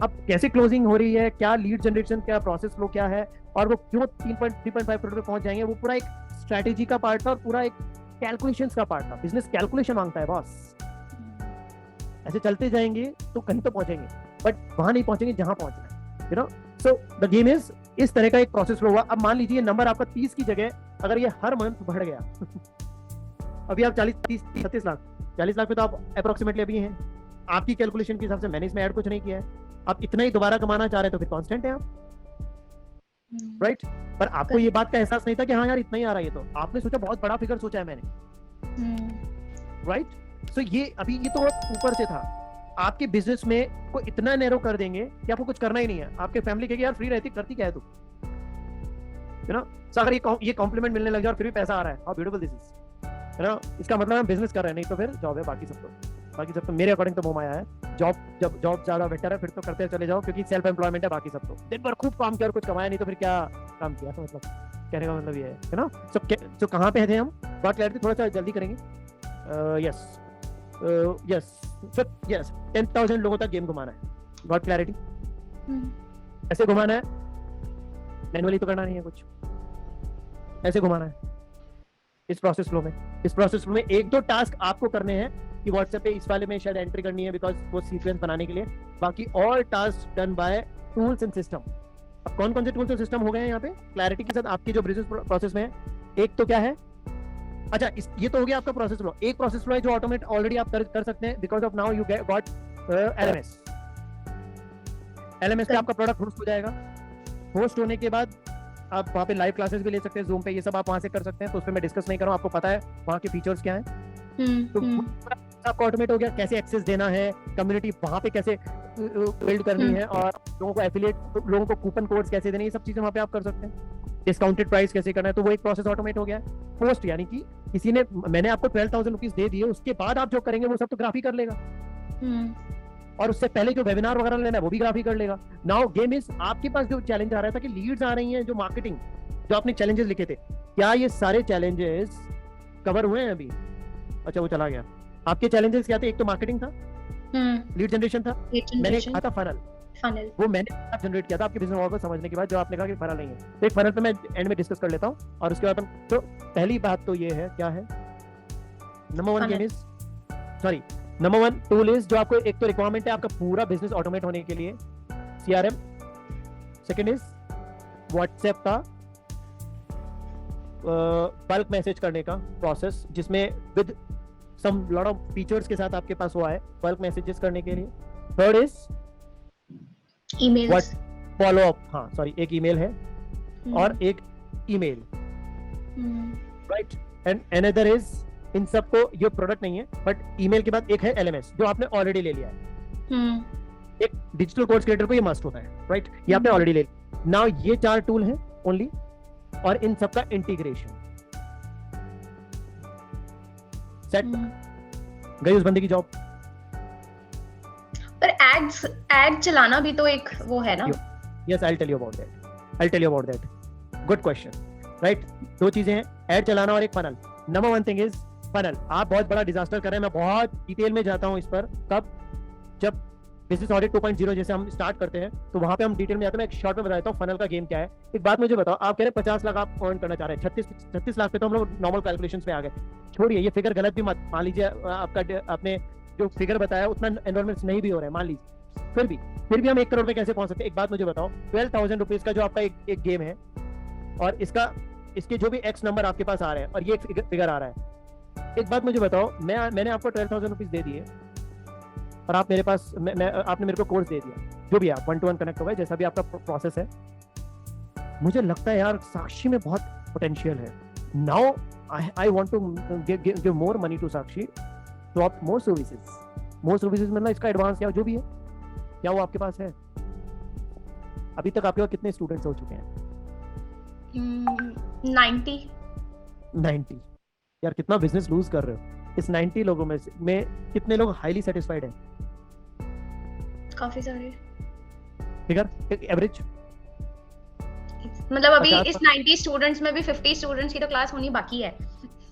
अब कैसे क्लोजिंग हो रही है, क्या लीड जनरेशन, क्या प्रोसेस फ्लो क्या है, और वो क्यों 3.5 करोड़ पे पहुंच जाएंगे, वो पूरा एक स्ट्रैटेजी का पार्ट था और पूरा एक कैलकुलेशंस का पार्ट था। बिजनेस कैलकुलेशन मांगता है बॉस। ऐसे चलते जाएंगे तो कहीं तो पहुंचेंगे, बट वहां नहीं पहुंचेंगे जहां पहुंचना है, you know. So the game is, इस तरह का एक प्रोसेस फ्लो हुआ। अब मान लीजिए नंबर आपका 30 की जगह अगर ये हर मंथ बढ़ गया अभी आप 40 लाख 40 लाख पे तो आप अप्रोक्सीमेटली अभी हैं, आपकी कैलकुलेशन के हिसाब से। मैंने इसमें ऐड कुछ नहीं किया है, आप इतना ही दोबारा कमाना चाह रहे तो फिर कांस्टेंट है आप, राइट। पर आपको ये बात का एहसास नहीं था कि हाँ यार इतना ही आ रहा है, ये तो आपने सोचा बहुत बड़ा फिगर सोचा है मैंने, राइट। सो ये अभी ये तो ऊपर से था। आपके बिजनेस में को इतना नैरो कर देंगे कि आपको कुछ करना ही नहीं है। आपके फैमिली कहेगी यार फ्री रहती करती क्या है तू, यू नो। सो अगर ये कॉम्प्लीमेंट मिलने लग जाए और फिर भी पैसा आ रहा है, how beautiful this is, you know. इसका मतलब हम बिजनेस कर रहे हैं, नहीं तो फिर जॉब है। बाकी सब तो मेरे अकॉर्डिंग तो मोह माया है। जब जॉब ज्यादा बेटर है फिर तो करते चले जाओ, क्योंकि सेल्फ एम्प्लॉयमेंट है। बाकी सब तो दिन भर खूब काम किया और कुछ कमाया नहीं तो फिर क्या काम किया, तो मतलब कहने का मतलब ये है ना। तो कहाँ पे थे हम, बात क्लैरिटी थोड़ा सा जल्दी करेंगे। यस 10,000 लोगों तक गेम घुमाना है, गॉट क्लैरिटी। ऐसे घुमाना है, मैनुअली तो करना नहीं है कुछ, ऐसे घुमाना है। इस प्रोसेस फ्लो में 1-2 टास्क आपको करने हैं कि व्हाट्सएप पे इस वाले में शायद एंट्री करनी है, बिकॉज वो सीक्वेंस बनाने के लिए। बाकी all task done by tools and system. अब कौन कौन से टूल्स और सिस्टम हो गए हैं यहाँ पे क्लैरिटी के साथ आपकी जो बिजनेस प्रोसेस में है। एक तो क्या है, अच्छा ये तो हो गया आपका प्रोसेस फ्लो। एक प्रोसेस फ्लो है जो ऑटोमेट ऑलरेडी आप कर सकते हैं, because of now you got LMS पे आपका प्रोडक्ट होस्ट हो जाएगा। होस्ट होने के बाद आप वहाँ पे लाइव क्लासेस भी ले सकते हैं, जूम पे, ये सब आप वहाँ से कर सकते हैं। तो उस पर मैं डिस्कस नहीं कर रहा हूँ, आपको पता है वहाँ के फीचर्स क्या हैं। तो आपका ऑटोमेट हो गया, कैसे एक्सेस देना है, कम्युनिटी वहाँ पे कैसे बिल्ड करनी है, और लोगों को एफिलिएट, लोगों को कूपन कोड्स कैसे देने, ये सब चीजें वहाँ पे आप कर सकते हैं। डिस्काउंटेड प्राइस कैसे करना है, तो वो एक प्रोसेस ऑटोमेट हो गया है। पोस्ट यानी कि किसी ने, मैंने आपको 12,000 रुपीज दे दिए, उसके बाद आप जो करेंगे वो सब तो ग्राफ ही कर लेगा, और उससे पहले जो वेबिनार वगैरह लेना है वो भी ग्राफ ही कर लेगा। नाउ गेम इज, आपके पास जो चैलेंज आ रहा था कि लीड्स आ रही हैं, जो मार्केटिंग, जो आपने चैलेंजेस लिखे थे, क्या ये सारे चैलेंजेस कवर हुए हैं अभी? अच्छा वो चला गया। आपके चैलेंजेस क्या थे? एक तो मार्केटिंग था, लीड जनरेशन था, मैंने कहा था फनल, वो मैंने जनरेट किया था आपके बिजनेस मॉडल को समझने के बाद, जो आपने कहा कि फनल नहीं है। तो एक फनल पे मैं एंड में डिस्कस कर लेता हूँ, और उसके बाद हम, तो पहली बात तो ये है, क्या है, number 1 game is, sorry number 1 tool is, जो आपको एक तो रिक्वायरमेंट है आपका पूरा बिजनेस ऑटोमेट होने के लिए, CRM। सेकंड इज व्हाट्सएप का बल्क मैसेज करने का प्रोसेस, जिसमें with some lot of features के साथ आपके पास वो आए बल्क मैसेजेस करने के लिए। Third is emails, follow up, हाँ सॉरी, एक ईमेल है और एक email, right. And another is, इन सबको ये प्रोडक्ट नहीं है, बट ईमेल के बाद एक है एलएमएस जो आपने ऑलरेडी ले लिया है। एक डिजिटल कोर्स क्रिएटर को ये मस्ट होता है, राइट, ये आपने ऑलरेडी ले लिया। नाउ ये 4 टूल हैं ओनली, और इन सबका इंटीग्रेशन सेट, गई उस बंदे की जॉब। पर एड चलाना भी तो एक वो है ना। Yes, I tell you about that, good question, right. 2 चीजें हैं, ऐड चलाना और एक funnel. Number 1 thing is funnel. आप बहुत बड़ा डिजास्टर कर रहे हैं, मैं बहुत डिटेल में जाता हूं इस पर, कब, जब बिजनेस ऑडिट 2.0 जैसे हम स्टार्ट करते हैं तो वहां पे हम डिटेल में जाते हैं। मैं एक शॉर्ट में बताता हूँ फनल का गेम क्या है। एक बात मुझे बताओ, आप कह रहे हैं 50 लाख आप अर्न करना चाह रहे हैं, 36 लाख पे तो हम लोग नॉर्मल कैलकुलेशंस पे आ गए। छोड़िए ये फिगर गलत भी मत मान लीजिए, आपका आपने जो फिगर बताया उतना एनरोलमेंट्स नहीं भी हो रहे हैं मान लीजिए, फिर भी हम 1 करोड़ पे कैसे पहुंच सकते हैं। एक बात मुझे बताओ, 12,000 रुपीज का जो आपका एक गेम है, और इसके जो भी एक्स नंबर आपके पास आ रहे हैं और ये फिगर आ रहा है, एक बात मुझे बताओ, मैंने आपको 12,000 रुपीज दे दिए और आप मेरे पास आपने मेरे को कोर्स दे दिया, जो भी आप 1-to-1 कनेक्ट हो गए, जैसा भी आपका प्रोसेस है। मुझे लगता है यार साक्षी में बहुत पोटेंशियल है। Now I want to give more money to Sakshi, to opt more services मतलब इसका एडवांस या जो भी है, क्या वो आपके पास है? अभी तक आपके पास कितने स्टूडेंट्स हो चुके हैं? 90। यार कितना बिजनेस लूज कर रहे हो। इस 90 लोगों में कितने लोग हाईली सेटिस्फाइड हैं? काफी सारे। फिगर एवरेज, मतलब अभी इस 90 स्टूडेंट्स में भी 50 स्टूडेंट्स की तो क्लास होनी बाकी है।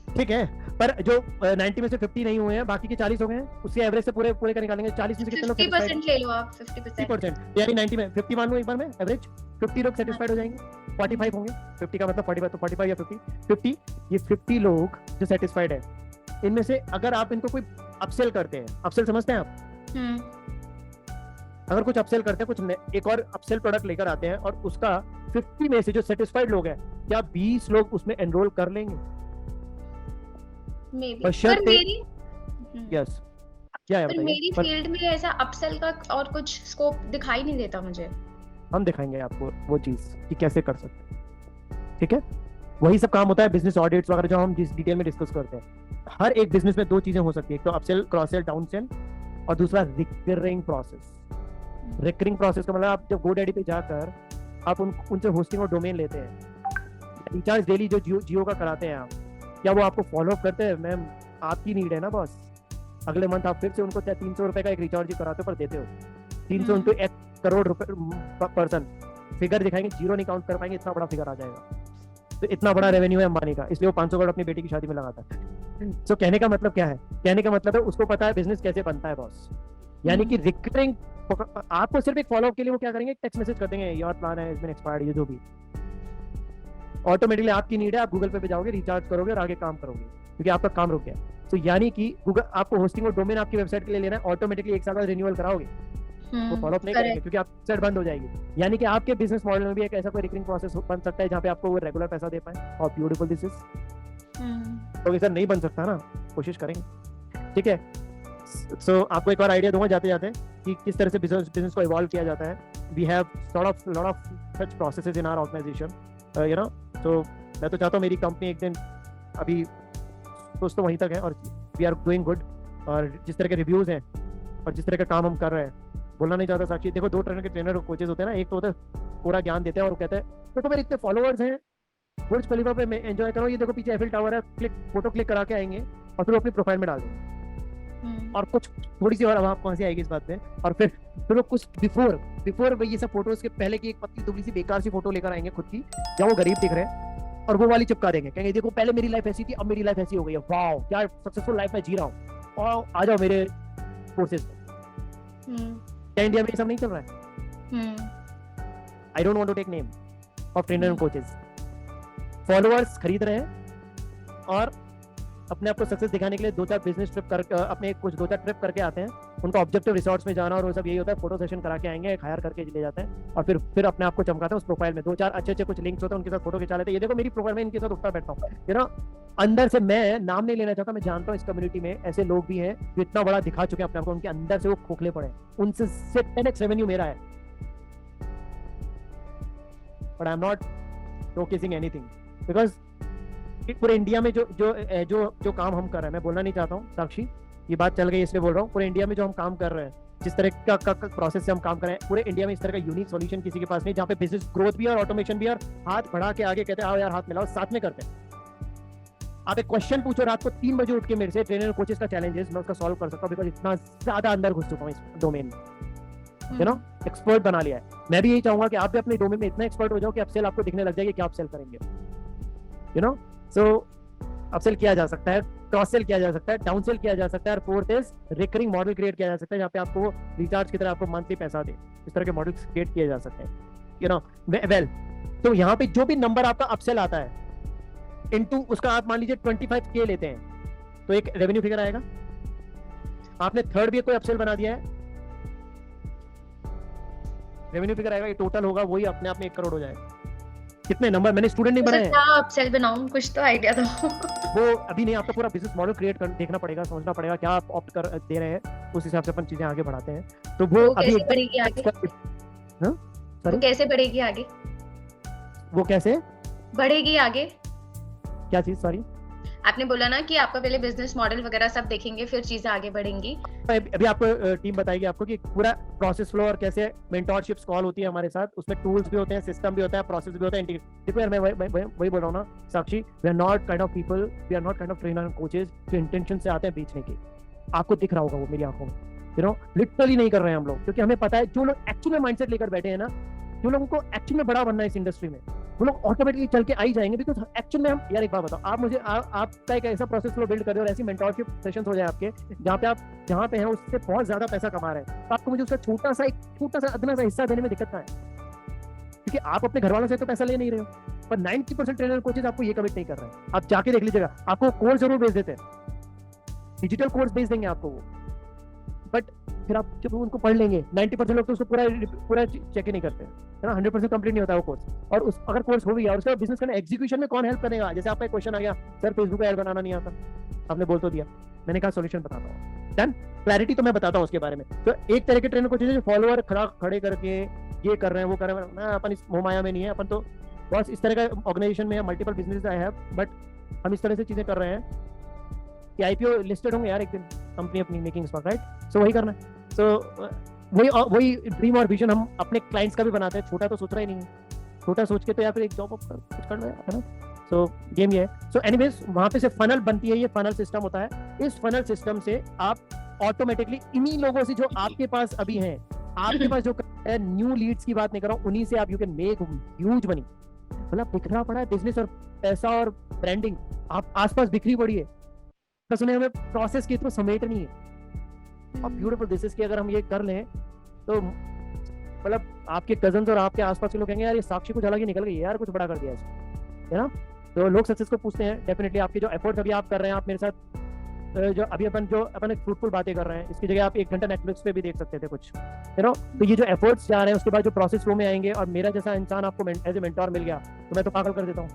ठीक है, पर जो 90 में से 50 नहीं हुए हैं, बाकी के 40 हो गए हैं, उसके एवरेज से पूरे का निकालेंगे। 40 में से कितने लोग 50% ले लो आप, 50%, यानी 90 में 50 मान लो एक बार में, एवरेज 50 लोग सेटिस्फाइड हो जाएंगे, 45 होंगे। 50 का मतलब 45, तो 45 या 50, ये 50 लोग जो सेटिस्फाइड है, इनमें से अगर आप इनको कोई अपसेल करते हैं, अपसेल समझते हैं आप? अगर कुछ अपसेल करते हैं, कुछ एक और अपसेल प्रोडक्ट लेकर आते हैं, और उसका 50 में से जो सेटिस्फाइड लोग हैं, क्या 20 लोग उसमें एनरोल कर लेंगे? पर मेरी यस, क्या है बताइए? मेरी फील्ड में ऐसा अपसेल का और कुछ स्कोप दिखाई नहीं देता मुझे। हम दिखाएंगे आपको वो चीज कि कैसे कर सकते हैं, ठीक है। वही सब काम होता है बिजनेस ऑडिट्स वगैरह, जो हम जिस डिटेल में डिस्कस करते हैं। हर एक बिजनेस में 2 चीजें हो सकती है, एक तो upsell, cross sell, down sell, और दूसरा रिकरिंग प्रोसेस। रिकरिंग प्रोसेस का मतलब आप जब GoDaddy पे जाकर आप उनसे होस्टिंग और डोमेन लेते हैं, रिचार्ज डेली जो जियो का कराते हैं आप, क्या वो आपको फॉलो अप करते हैं? मैम आपकी नीड है ना बॉस, अगले मंथ आप फिर से उनको 300 रुपए का एक रिचार्ज कराते हो, पर देते हो 300 इंटू 1 करोड़ रुपए पर्सन, फिगर दिखाएंगे, जीरो नहीं काउंट कर पाएंगे, इतना बड़ा फिगर आ जाएगा। तो इतना बड़ा रेवेन्यू है अंबानी का, इसलिए वो 500 करोड़ अपनी बेटी की शादी में लगाता है। सो कहने का मतलब क्या है? कहने का मतलब है उसको पता है बिजनेस कैसे बनता है बॉस। यानी कि रिकरिंग, आपको सिर्फ एक फॉलोअप के लिए वो क्या करेंगे, टेक्स्ट मैसेज कर देंगे, योर प्लान है इसमें एक्सपायर्ड, ये जो भी ऑटोमेटिकली आपकी नीड है, आप गूगल पे जाओगे, रिचार्ज करोगे और आगे काम करोगे, क्योंकि आपका काम रुक गया। तो यानी कि गूगल आपको होस्टिंग और डोमेन आपकी वेबसाइट के लिए लेना है, ऑटोमेटिकली 1 साल बाद रिन्यूअल कराओगे, वो फॉलोअप नहीं करेंगे क्योंकि आपकी वेबसाइट बंद हो जाएगी। यानी कि आपके बिजनेस मॉडल में भी एक ऐसा कोई रिकरिंग प्रोसेस बन सकता है जहाँ पे आपको वो रेगुलर पैसा दे पाए। और ब्यूटीफुल दिस इज, तो सर नहीं बन सकता ना, कोशिश करेंगे, ठीक है। सो आपको एक और आइडिया दूंगा जाते जाते कि किस तरह से बिजनेस को इवॉल्व किया जाता है। We have lot of such processes in our organisation, you know. तो मैं तो चाहता हूँ मेरी कंपनी एक दिन, अभी सोच तो वहीं तक है, और वी आर डूइंग गुड। और जिस तरह के रिव्यूज हैं और जिस तरह का काम हम कर रहे हैं, बोलना नहीं चाहता साक्षी, देखो 2 तरह के ट्रेनर और कोचेस होते हैं ना। एक तो होता है पूरा ज्ञान देते हैं और वो कहते हैं देखो मेरे इतने फॉलोअर्स हैं, बुर्ज खलीफा पे एंजॉय करो, ये देखो पीछे एफिल टावर है, फोटो क्लिक करा के आएंगे और फिर अपनी प्रोफाइल में डाल देंगे। और कुछ थोड़ी सी और अब कौन सी आएगी इस बात पे, और फिर वो कुछ बिफोर ये सब फोटोज के पहले की एक पतली दुबली सी बेकार सी फोटो लेकर आएंगे खुद की, जहाँ वो गरीब दिख रहे हैं, और वो वाली चिपका देंगे, कहेंगे देखो पहले मेरी लाइफ ऐसी थी, अब मेरी लाइफ ऐसी हो गई है, वाओ क्या सक्सेसफुल लाइफ मैं जी रहा हूँ, और आ जाओ मेरे कोर्सेज में। क्या इंडिया में ये सब नहीं चल रहा है? I don't want to take name of trainer and coaches. Followers खरीद रहे हैं और अपने आप को सक्सेस दिखाने के लिए 2-4 बिजनेस ट्रिप कर अपने कुछ 2-4 ट्रिप करके आते हैं, उनका ऑब्जेक्टिव रिसोर्ट्स में जाना और वो सब यही होता है, फोटो सेशन करा के आएंगे, हायर करके ले जाते हैं और फिर अपने आप को चमकाते हैं उस प्रोफाइल में। 2-4 अच्छे कुछ लिंक्स होते हैं, उनके साथ फोटो खिंचा लेते हैं, ये देखो मेरी प्रोफाइल में इनके साथ उठता बैठता हूँ, यू नो। अंदर से मैं नाम नहीं लेना चाहता, मैं जानता हूँ इस कम्युनिटी में ऐसे लोग भी हैं जो इतना बड़ा दिखा चुके हैं अपने आप को, उनके अंदर से वो खोखले पड़े हैं, उनसे 10x रेवेन्यू मेरा है, but I am not showcasing anything because पूरे इंडिया में जो काम हम कर रहे हैं, मैं बोलना नहीं चाहता हूँ साक्षी, ये बात चल गई इसलिए बोल रहा हूँ, पूरे इंडिया में जो हम काम कर रहे हैं, जिस तरह का प्रोसेस से हम काम कर रहे हैं, पूरे इंडिया में इस तरह का यूनिक सॉल्यूशन किसी के पास नहीं, जहाँ पे बिजनेस ग्रोथ भी और ऑटोमेशन भी और हाथ बढ़ा के आगे कहते हैं आओ यार हाथ मिलाओ साथ में करते हैं। आप एक क्वेश्चन पूछो रात को 3 बजे उठ के मेरे से, ट्रेनर कोचेस का चैलेंजेस, मैं उसका सॉल्व कर सकता हूँ बिकॉज इतना ज्यादा अंदर घुस चुका हूँ इस डोमेन में, यू नो, एक्सपर्ट बना लिया है। मैं भी यही चाहूंगा कि आप भी अपने डोमेन में इतना एक्सपर्ट हो जाओ कि अपसेल आपको दिखने लग जाएगी कि आप सेल करेंगे, यू नो। सो अपसेल किया जा सकता है, क्रॉस सेल किया जा सकता है, डाउन सेल किया जा सकता है, और fourth is recurring model create किया जा सकता है जहाँ पे आपको रिचार्ज की तरह आपको मंथली पैसा दे, इस तरह के मॉडल्स क्रिएट किए जा सकते हैं, यू नो। वेल, तो यहाँ पे जो भी नंबर आपका अपसेल आता है इनटू उसका आप मान लीजिए 25K लेते हैं तो एक रेवेन्यू फिगर आएगा। आपने थर्ड भी कोई अपसेल बना दिया है, रेवेन्यू फिगर आएगा, ये टोटल होगा वही अपने आप में 1 करोड़ हो जाएगा। कितने नंबर मैंने स्टूडेंट नहीं बनाए हैं, क्या अपसेल बनाऊं, कुछ तो आइडिया दो। वो अभी नहीं, आपका पूरा बिजनेस मॉडल क्रिएट कर देखना पड़ेगा, समझना पड़ेगा क्या आप ऑप्ट कर दे रहे हैं, उस हिसाब से अपन चीजें आगे बढ़ाते हैं। तो वो अभी कैसे बढ़ेगी आगे? हाँ वो कैसे बढ़ेगी आगे? वो कैसे बढ़ेगी आगे? क्या चीज, सॉरी? आपने बोला ना कि आपका पहले बिजनेस मॉडल वगैरह सब देखेंगे फिर चीजें आगे बढ़ेंगी। अभी आपको टीम बताएगी आपको कि पूरा प्रोसेस फ्लो और कैसे मेंटोरशिप्स कॉल होती है हमारे साथ, उसमें टूल्स भी होते हैं, सिस्टम भी होता है, प्रोसेस भी होता है। देखो यार मैं वही बोल रहा हूँ ना Sakshi, we are not kind of people, we are not kind of trainer and coaches जो इंटेंशन से आते हैं बेचने के। आपको दिख रहा होगा वो मेरी आंखों में, यू नो, लिटरली नहीं कर रहे हैं हम लोग, क्योंकि हमें पता है जो लोग एक्चुअली में माइंडसेट लेकर बैठे हैं ना, जो लोगों को एक्चुअली में बड़ा बनना है इस इंडस्ट्री में, वो लोग ऑटोमेटिकली चल के आ ही जाएंगे। बिकॉज एक्चुअली में हम, यार एक बात बताओ, आप मुझे आपका एक ऐसा प्रोसेस फ्लो बिल्ड कर रहे हो और ऐसी मेंटोरशिप सेशंस हो जाए आपके जहाँ पे आप जहाँ पे हैं उससे बहुत ज्यादा पैसा कमा रहे हैं, तो आपको मुझे उसका छोटा सा अदना सा हिस्सा देने में दिक्कत है, क्योंकि आप अपने घर वालों से तो पैसा ले नहीं रहे हो। पर 90% ट्रेनर कोचेस आपको ये कमिट नहीं कर रहे हैं। आप जाके देख लीजिएगा, आपको कोर्स जरूर भेज देते हैं, डिजिटल कोर्स भेज देंगे आपको वो, बट फिर आप जब उनको पढ़ लेंगे 90% लोग तो उसको पूरा चेक ही नहीं करते हैं, है ना। 100% कंप्लीट नहीं होता वो कोर्स, और उस अगर कोर्स हो भी गया और उसका बिजनेस करना, एग्जीक्यूशन में कौन हेल्प करेगा? जैसे आपका क्वेश्चन आ गया, सर फेसबुक पे ऐड बनाना नहीं आता, आपने बोल तो दिया, मैंने कहा सॉल्यूशन बताता हूँ, डन, क्लैरिटी तो मैं बताता हूँ उसके बारे में। तो एक तरह के ट्रेनर को जो फॉलोअर खड़े करके ये कर रहे हैं वो कर रहे हैं ना, अपन इस मोहमाया में नहीं है, अपन तो बस इस तरह का ऑर्गेनाइजेशन में multiple business I have, but हम इस तरह से चीजें कर रहे हैं कि आईपीओ लिस्टेड होंगे यार एक दिन, कंपनी अपनी मेकिंग स्टॉक, राइट। सो वही करना है। सो वही ड्रीम और विजन हम अपने क्लाइंट्स का भी बनाते हैं। छोटा तो सोच रहा ही नहीं है, छोटा सोच के तो या फिर एक जॉब कुछ करना है ना। सो गेम ये है। सो एनीवेज वहां पे से फनल बनती है, ये फनल सिस्टम होता है। इस फनल सिस्टम से आप ऑटोमेटिकली इन्हीं लोगों से जो आपके पास अभी हैं, आपके पास जो न्यू लीड्स की बात नहीं कर रहा हूँ, उन्हीं से आप you can make huge money. मतलब बिखरा पड़ा है बिजनेस और पैसा और ब्रांडिंग, आप आसपास बिखरी पड़ी है, बस उन्हें हमें प्रोसेस के थ्रू समेटनी है। और ब्यूटीफुल दिस इज कि अगर हम ये कर लें तो मतलब आपके कजन्स और आपके आसपास के लोग कहेंगे यार ये साक्षी कुछ अलग ही निकल गई यार, कुछ बड़ा कर दिया इसको, है ना। तो लोग सक्सेस को पूछते हैं। डेफिनेटली आपके जो एफर्ट्स अभी आप कर रहे हैं, आप मेरे साथ जो अभी अपन फ्रूटफुल बातें कर रहे हैं, इसकी जगह आप 1 घंटा नेटफ्लिक्स पे भी देख सकते थे कुछ, यू नो। तो ये जो एफर्ट्स जा रहे हैं उसके बाद जो प्रोसेस फ्लो में आएंगे, और मेरा जैसा इंसान आपको एज ए मेंटोर मिल गया तो मैं तो पागल कर देता हूँ,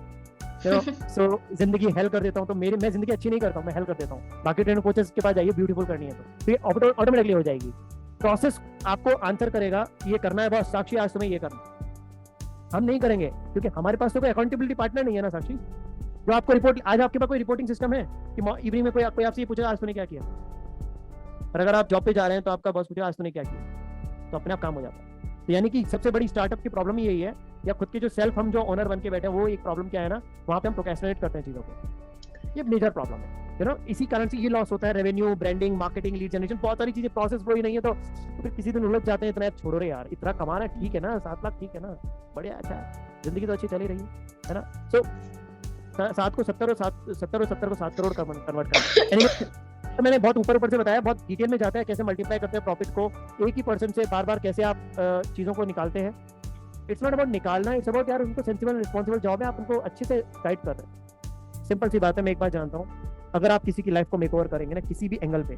सो जिंदगी हेल्प कर देता हूँ। तो मैं जिंदगी अच्छी नहीं करता हूँ, मैं हेल्प कर देता हूँ। बाकी ट्रेनर कोचेस के पास जाइए, ब्यूटीफुल करनी है तो ये ऑटोमेटिकली हो जाएगी। प्रोसेस आपको आंसर करेगा, ये करना है बॉस साक्षी, आज तुम्हें ये करना। हम नहीं करेंगे क्योंकि हमारे पास तो कोई अकाउंटेबिलिटी पार्टनर नहीं है ना साक्षी, जो आपको रिपोर्ट, आज आपके पास कोई रिपोर्टिंग सिस्टम है कि इवनिंग में कोई आपसे ये पूछेगा आज तूने क्या किया। और अगर आप जॉब पे जा रहे हैं तो आपका बॉस पूछेगा आज तूने क्या किया, तो अपने आप काम हो जाता है। तो यानी कि सबसे बड़ी स्टार्टअप की प्रॉब्लम यही है, या खुद के जो सेल्फ हम जो ओनर बन के बैठे हैं, वो एक प्रॉब्लम क्या है ना, वहाँ पे हम प्रोक्रेस्टिनेट करते हैं चीजों को। ये मेजर प्रॉब्लम है, यू नो। इसी कारण से ये लॉस होता है, revenue, branding, marketing, lead generation, बहुत सारी चीजें प्रोसेस फ्लो ही नहीं है। तो फिर किसी दिन उलझ जाते हैं, इतना छोड़ो रे यार, इतना कमाना ठीक है ना, 7 लाख ठीक है ना, बढ़िया, अच्छा जिंदगी तो अच्छी चली रही है ना। सो 7 को 70 और 70 को 7 करोड़ कन्वर्ट करना। तो मैंने बहुत ऊपर से बताया, बहुत डिटेल में जाता है कैसे मल्टीप्लाई करते हैं प्रॉफिट को, एक ही पर्सन से बार बार कैसे आप चीजों को निकालते हैं। इट्स नॉट अबाउट निकालना, इट्स अबाउट यार उनको सेंसिबल रिस्पॉन्सिबल जॉब है, आप उनको अच्छे से गाइड कर रहे हैं। सिंपल सी बात है, मैं एक बात जानता हूँ, अगर आप किसी की लाइफ को मेकओवर करेंगे ना किसी भी एंगल पे,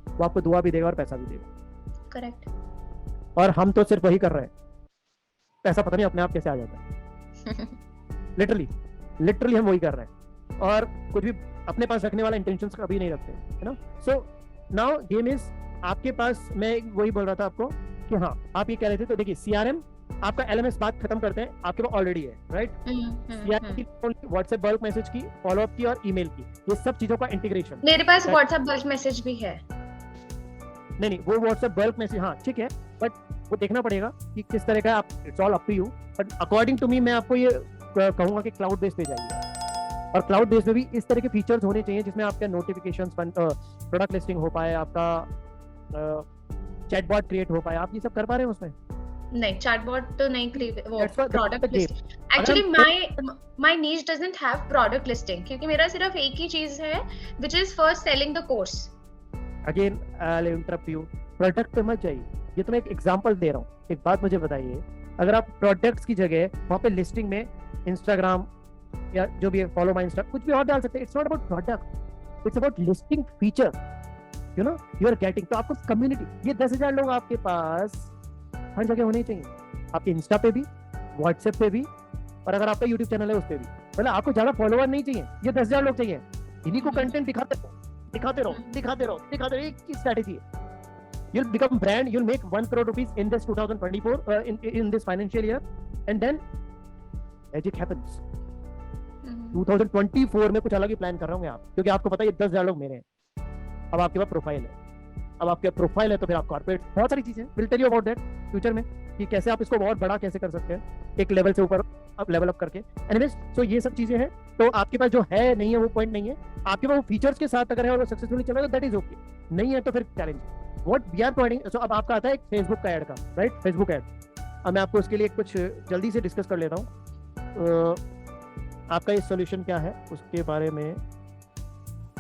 वो आपको दुआ भी देगा और पैसा भी देगा। करेक्ट। और हम तो सिर्फ वही कर रहे हैं, पैसा पता नहीं अपने आप कैसे आ जाता है। लिटरली हम वही कर रहे हैं, और कुछ भी अपने पास रखने वाला इंटेंशंस कभी नहीं रखते, है ना। सो नाउ गेम इज आपके पास, मैं वही बोल रहा था आपको कि हाँ आप ये कह रहे थे, तो देखिए सीआरएम आपका एलएमएस बात खत्म करते हैं, आपके पास ऑलरेडी है, राइट। सीआरएम की व्हाट्सएप बल्क मैसेज की, फॉलोअप की और ईमेल की, ये सब चीजों का इंटीग्रेशन। मेरे पास व्हाट्सएप बल्क मैसेज भी है। नहीं वो व्हाट्सएप बल्क मैसेज हाँ ठीक है, बट वो देखना पड़ेगा कि किस तरह का, आप it's all up to you, but according to me मैं आपको ये कहूंगा कि क्लाउड बेस पे जाइए, और क्लाउड बेस में भी इस तरह के फीचर्स होने चाहिए जिसमें आपका नोटिफिकेशंस, प्रोडक्ट लिस्टिंग हो पाए, आपका चैटबॉट क्रिएट हो पाए। आप ये सब कर पा रहे हैं उसमें? नहीं, चैटबॉट तो नहीं क्रिएट, वो That's what- product that's the listing. Actually my niche doesn't have product listing, क्योंकि मेरा सिर्फ एक ही चीज है, which is first selling the course. Again I will interrupt you, product पे मत जाइए, ये तो मैं एक एग्जांपल दे रहा हूँ। एक बात मुझे बताइए, अगर आप प्रोडक्ट्स की जगह वहाँ पे लिस्टिंग में इंस्टाग्राम या जो भी है, फॉलो माय इंस्टा, कुछ भी और डाल सकते हैं। It's not about product, it's about listing feature, you know you are getting. तो आपको कम्युनिटी, ये 10,000 लोग आपके पास हर जगह होने चाहिए, आपके इंस्टा पे भी, व्हाट्सएप पे भी, और अगर आपका यूट्यूब चैनल है उस पे भी। मतलब आपको ज्यादा फॉलोअर नहीं चाहिए, ये 10,000 लोग चाहिए। इन्हीं को कंटेंट दिखाते रहो, एक ही स्ट्रेटजी है। You'll become brand, you'll make 1 crore rupees in this 2024 in this financial year, and then magic happens. 2024 में कुछ अलग ही प्लान कर रहे होंगे आप, क्योंकि आपको पता है ये 10,000 लोग मेरे हैं। अब आपके पास प्रोफाइल है, तो फिर आप कॉर्पोरेट, बहुत सारी चीजें will tell you about that future में, कि कैसे आप इसको बहुत बड़ा कैसे कर सकते हैं, एक लेवल से ऊपर अब लेवल अप करके। एनीवेज, सो ये सब चीजें हैं। तो आपके पास जो है नहीं है वो पॉइंट नहीं है, आपके पास वो फीचर्स के साथ अगर है और वो सक्सेसफुली चल रहा है तो दैट इज ओके, नहीं है तो फिर challenge. What we are providing, so अब आपका आता है एक फेसबुक का ऐड का, राइट, फेसबुक ऐड। अब मैं आपको उसके लिए कुछ जल्दी से डिस्कस कर लेता हूँ। आपका ये सोल्यूशन क्या है उसके बारे में,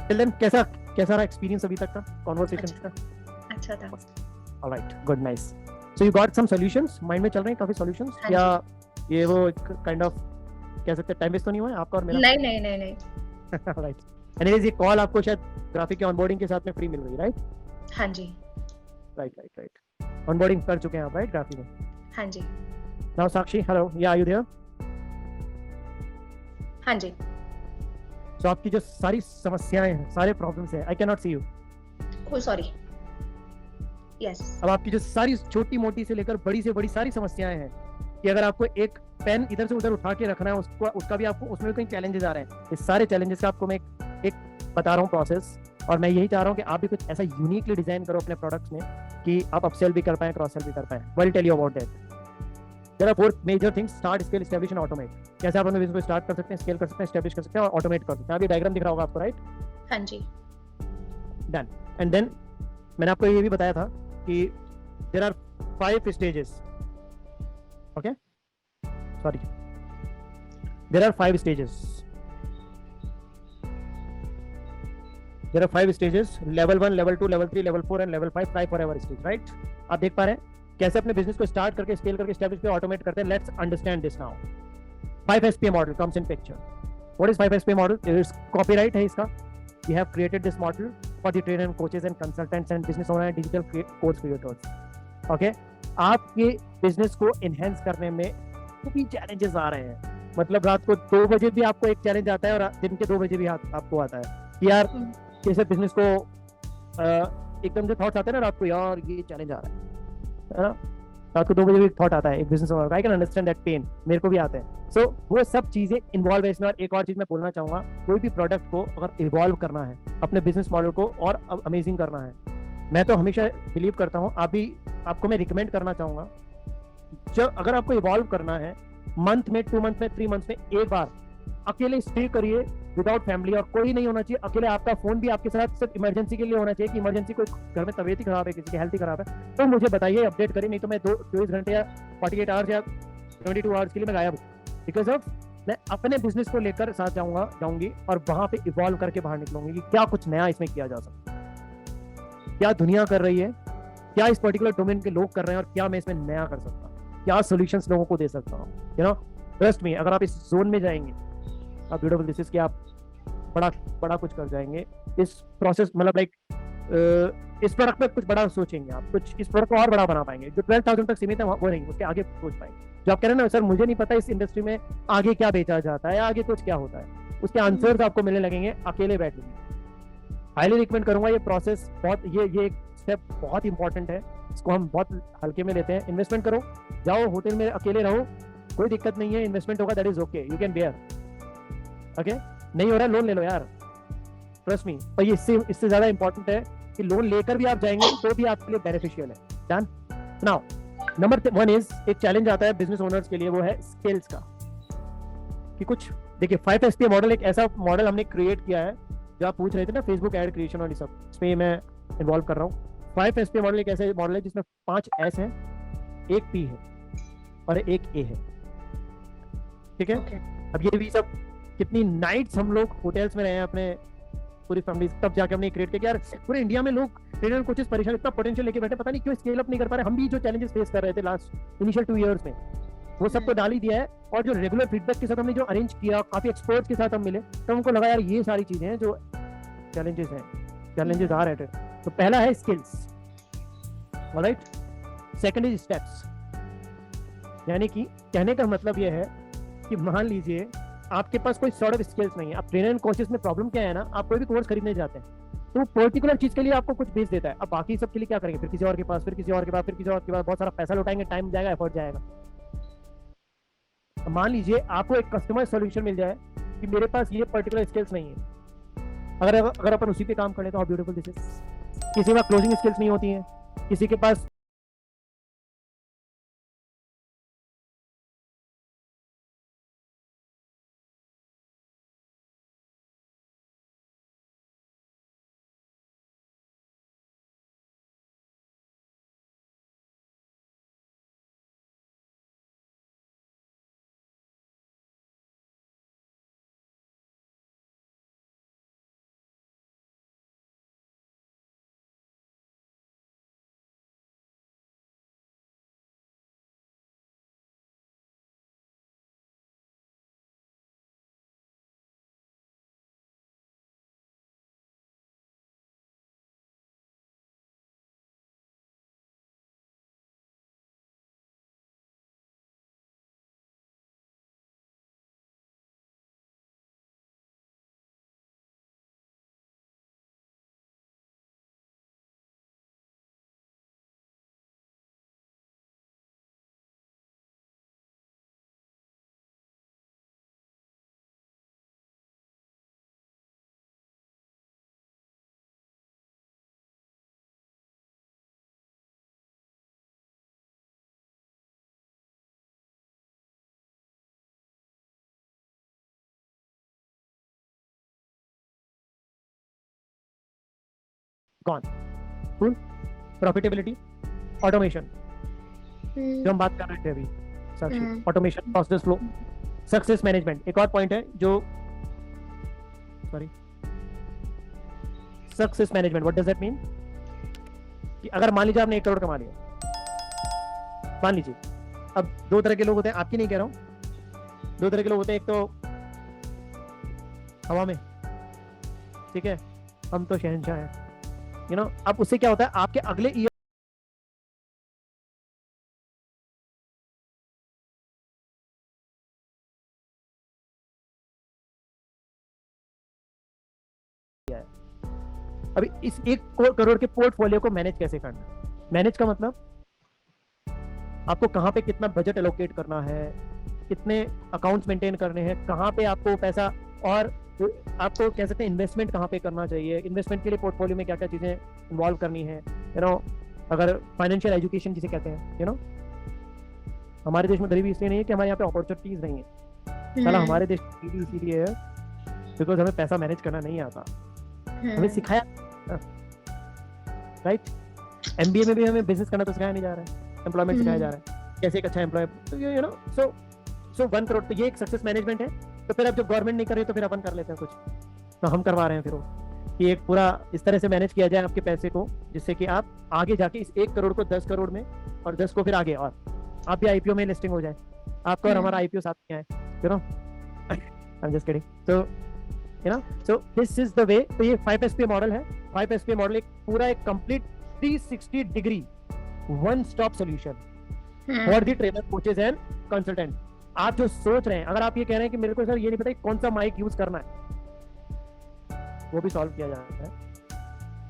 देन कैसा रहा एक्सपीरियंस अभी तक का कॉन्वर्सेशन का? अच्छा था। Alright, good, nice. So you got some solutions, mind में चल रहे हैं काफी सॉल्यूशंस, या ये वो काइंड ऑफ कह सकते हैं टाइम वेस्ट तो नहीं हुआ है आपका और मेरा? नहीं। ऑलराइट। एनीवेज, ये कॉल आपको शायद ग्राफिक के ऑनबोर्डिंग के साथ में फ्री मिल रही है, राइट? हाँ जी। राइट। ऑनबोर्डिंग कर चुके हैं आप, राइट, ग्राफिक में? हाँ जी। नाउ साक्षी, हेलो, या आर यू देयर? हाँ जी। सो आपकी जो सारी समस्याएं हैं, सारे प्रॉब्लम्स हैं, I can not see you. Oh sorry. Yes. अब आपकी जो सारी छोटी मोटी से लेकर बड़ी से बड़ी सारी समस्याएं हैं, कि अगर आपको एक पेन इधर से उधर उठा के रखना है, उसका भी आपको उसमें कई चैलेंजेस आ रहे हैं। इस सारे चैलेंजेस का आपको मैं एक बता रहा हूँ प्रोसेस, और मैं यही चाह रहा हूँ कि आप भी कुछ ऐसा यूनिकली डिजाइन करो अपने प्रोडक्ट्स में कि आप अपसेल भी कर पाए, क्रॉस सेल भी कर पाए। Will tell you about that. There are 4 major things: start, scale, establish and automate. कैसे आप अपने बिजनेस को स्टार्ट कर सकते हैं, स्केल कर सकते हैं, एस्टैब्लिश कर सकते हैं और ऑटोमेट कर सकते हैं। अभी डायग्राम दिख रहा होगा आपको, राइट? हाँ जी। डन। एंड देन मैंने आपको ये भी बताया था कि there are 5 stages, okay, sorry, there are 5 stages, there are 5 stages: level 1, level 2, level 3, level 4 and level 5 try forever stage, right? आप देख पा रहे हैं कैसे अपने बिजनेस को स्टार्ट करके, स्केल करके, एस्टैब्लिश पे ऑटोमेट करते हैं। Let's understand this now. 5SPA model comes in picture. What is 5SPA model? It's copyright है इसका। We have created this model for the trainer and coaches and consultants and business owner and digital course creators. Okay, आपके business को enhance करने में काफी challenges आ रहे हैं। मतलब रात को 2 बजे भी आपको एक चैलेंज आता है और दिन के 2 बजे भी आपको आता है कि यार कैसे बिजनेस को एकदम से थॉट्स आते हैं ना रात को, यार ये चैलेंज आ रहा है ना। रात को 2 बजे भी थॉट आता है एक बिजनेस ओनर का। I can understand that pain, मेरे को भी आते हैं। सो वो सब चीजें इन्वॉल्व है इसमें। और एक और चीज मैं बोलना चाहूंगा, कोई भी प्रोडक्ट को अगर इवॉल्व करना है, अपने बिजनेस मॉडल को और अमेजिंग करना है, मैं तो हमेशा बिलीव करता हूँ, आपको मैं रिकमेंड करना चाहूंगा, जब अगर आपको इवॉल्व करना है, मंथ में, 2 मंथ में, 3 मंथ में एक बार अकेले स्टे करिए विदाउट फैमिली, और कोई नहीं होना चाहिए अकेले। आपका फोन भी आपके साथ सिर्फ इमरजेंसी के लिए होना चाहिए, कि इमरजेंसी कोई घर में तबीयत ही खराब है, किसी की हेल्थ ही खराब है, तो मुझे बताइए, अपडेट करिए, नहीं तो मैं 24 घंटे या 48 आवर्स या 22 आवर्स के लिए मैं गायब हूँ। बिकॉज ऑफ मैं अपने बिजनेस को लेकर साथ जाऊंगी और वहां पे इवॉल्व करके बाहर निकलूंगी कि क्या कुछ नया इसमें किया जा सकता है, क्या दुनिया कर रही है, क्या इस पर्टिकुलर डोमेन के लोग कर रहे हैं, और क्या मैं इसमें नया कर सकता हूँ, क्या सोल्यूशंस लोगों को दे सकता हूँ। यू नो, ट्रस्ट मी, अगर आप इस जोन में जाएंगे, आप ब्यूटीफुल दिस इज कि आप बड़ा बड़ा कुछ कर जाएंगे इस प्रोसेस, मतलब लाइक इस प्रोडक्ट में कुछ बड़ा सोचेंगे आप, कुछ इस प्रोडक्ट को और बड़ा बना पाएंगे। जो 12,000 तक सीमित है वो नहीं, उसके आगे सोच पाएंगे। जो आप कह रहे हैं ना सर मुझे नहीं पता इस इंडस्ट्री में आगे क्या बेचा जाता है, आगे कुछ क्या होता है, उसके आंसर्स आपको मिलने लगेंगे अकेले बैठेंगे। हाईली रिकमेंड करूंगा ये प्रोसेस, बहुत ये एक स्टेप बहुत इंपॉर्टेंट है, इसको हम बहुत हल्के में लेते हैं। इन्वेस्टमेंट करो, जाओ होटल में अकेले रहो, कोई दिक्कत नहीं है, इन्वेस्टमेंट होगा that is okay, you can bear. Okay, नहीं हो रहा लोन ले लो यार, ट्रस्ट मी। पर ये इससे ज्यादा इंपॉर्टेंट है कि लोन लेकर भी आप जाएंगे तो भी आपके लिए बेनिफिशियल है। डन। नाउ नंबर 1 इज, एक चैलेंज आता है बिजनेस ओनर्स के लिए, वो है स्किल्स का। कि कुछ देखिए 5SP मॉडल एक ऐसा मॉडल हमने क्रिएट किया है, जो आप पूछ रहे थे ना फेसबुक एड क्रिएशन और ये सब, इसमें मैं इन्वॉल्व कर रहा हूँ। 5SP मॉडल एक ऐसा मॉडल है जिसमें 5 S है, 1 P है और 1 A है। ठीक है। अब ये भी सब कितनी नाइट्स हम लोग होटल्स में रहे हैं अपने पूरी फैमिली, तब जाके हमने क्रिएट किया कि यार पूरे इंडिया में लोग ट्रेनर कोचेस परेशान, इतना पोटेंशियल लेके बैठे, पता नहीं क्यों स्केल अप नहीं कर पा रहे। हम भी जो चैलेंजेस फेस कर रहे थे लास्ट इनिशियल 2 इयर्स में, वो सब तो डाल ही दिया है। और जो रेगुलर फीडबैक के साथ हमने जो अरेंज किया, काफी एक्सपर्ट्स के साथ हम मिले, तो हमको लगा यार ये सारी चीजें हैं जो चैलेंजेस हैं, चैलेंजेस आ रहे थे। तो पहला है skills, alright. Second is steps, यानी कि कहने का मतलब ये है कि मान लीजिए आपके पास कोई सॉर्ट ऑफ स्किल्स नहीं है, आप ट्रेनर एंड कोचेस में प्रॉब्लम क्या है ना, आप कोई भी कोर्स खरीदने जाते हैं तो पर्टिकुलर चीज के लिए आपको कुछ बेच देता है, अब बाकी सब के लिए क्या करेंगे, फिर किसी और के पास, फिर किसी और के पास, फिर किसी और के पास, बहुत सारा पैसा लौटाएंगे, टाइम जाएगा, एफर्ट जाएगा। मान लीजिए आपको एक कस्टमाइज सॉल्यूशन मिल जाए कि मेरे पास ये पर्टिकुलर स्किल्स नहीं है, अगर अपन उसी पे काम करें तो हाउ ब्यूटीफुल दिस इज। किसी का क्लोजिंग स्किल्स नहीं होती है, किसी के पास गॉन। कूल। प्रॉफिटेबिलिटी, ऑटोमेशन, जो हम बात कर रहे थे अभी Sakshi, automation, process flow, success management. एक और पॉइंट है जो, sorry, success management, what does that mean? कि अगर मान लीजिए आपने 1 करोड़ कमा लिया, मान लीजिए, अब 2 तरह के लोग होते हैं, आपकी नहीं कह रहा हूं, 2 तरह के लोग होते हैं, एक तो हवा में, ठीक है, हम तो शहंशाह हैं, यू नो। अब उससे क्या होता है, आपके अगले ईयर अभी इस 1 करोड़ के पोर्टफोलियो को मैनेज कैसे करना। मैनेज का मतलब आपको कहां पे कितना बजट एलोकेट करना है, कितने अकाउंट्स मेंटेन करने हैं, कहां पे आपको पैसा, और आपको कह सकते हैं इन्वेस्टमेंट कहां पे करना चाहिए, इन्वेस्टमेंट के लिए पोर्टफोलियो में क्या क्या चीजें इन्वॉल्व करनी है, यू नो। अगर फाइनेंशियल एजुकेशन जिसे कहते हैं, यू नो, हमारे देश में गरीबी इसलिए नहीं है कि हमारे यहाँ पे अपॉर्चुनिटीज नहीं है, साला हमारे देश में गरीबी इसीलिए है बिकॉज हमें पैसा मैनेज करना नहीं आता, हमें सिखाया, राइट। MBA में भी हमें बिजनेस करना तो सिखाया नहीं जा रहा है, एम्प्लॉयमेंट सिखाया जा रहा है, कैसे एक अच्छा एम्प्लॉय, तो यू नो। सो 1 करोड़, तो ये एक सक्सेस मैनेजमेंट है। तो फिर अब जब गवर्नमेंट नहीं कर रही तो फिर अपन कर लेते हैं कुछ, तो हम करवा रहे हैं फिर वो, कि एक पूरा इस तरह से मैनेज किया जाए आपके पैसे को, जिससे कि आप आगे जाके इस 1 करोड़ को 10 करोड़ में, और 10 को फिर आगे, और आप भी IPO में लिस्टिंग हो जाए, आपका और हमारा IPO साथ में आए, you know. I am just kidding. तो you know, so this is the way. तो ये 5SPA मॉडल है. 5SPA मॉडल एक पूरा एक complete 360 degree one stop solution for the trainer, coaches and consultant. आप जो सोच रहे हैं, अगर आप ये कह रहे हैं कि मेरे को सर ये नहीं पता कौन सा माइक यूज करना है, वो भी सॉल्व किया जाता है.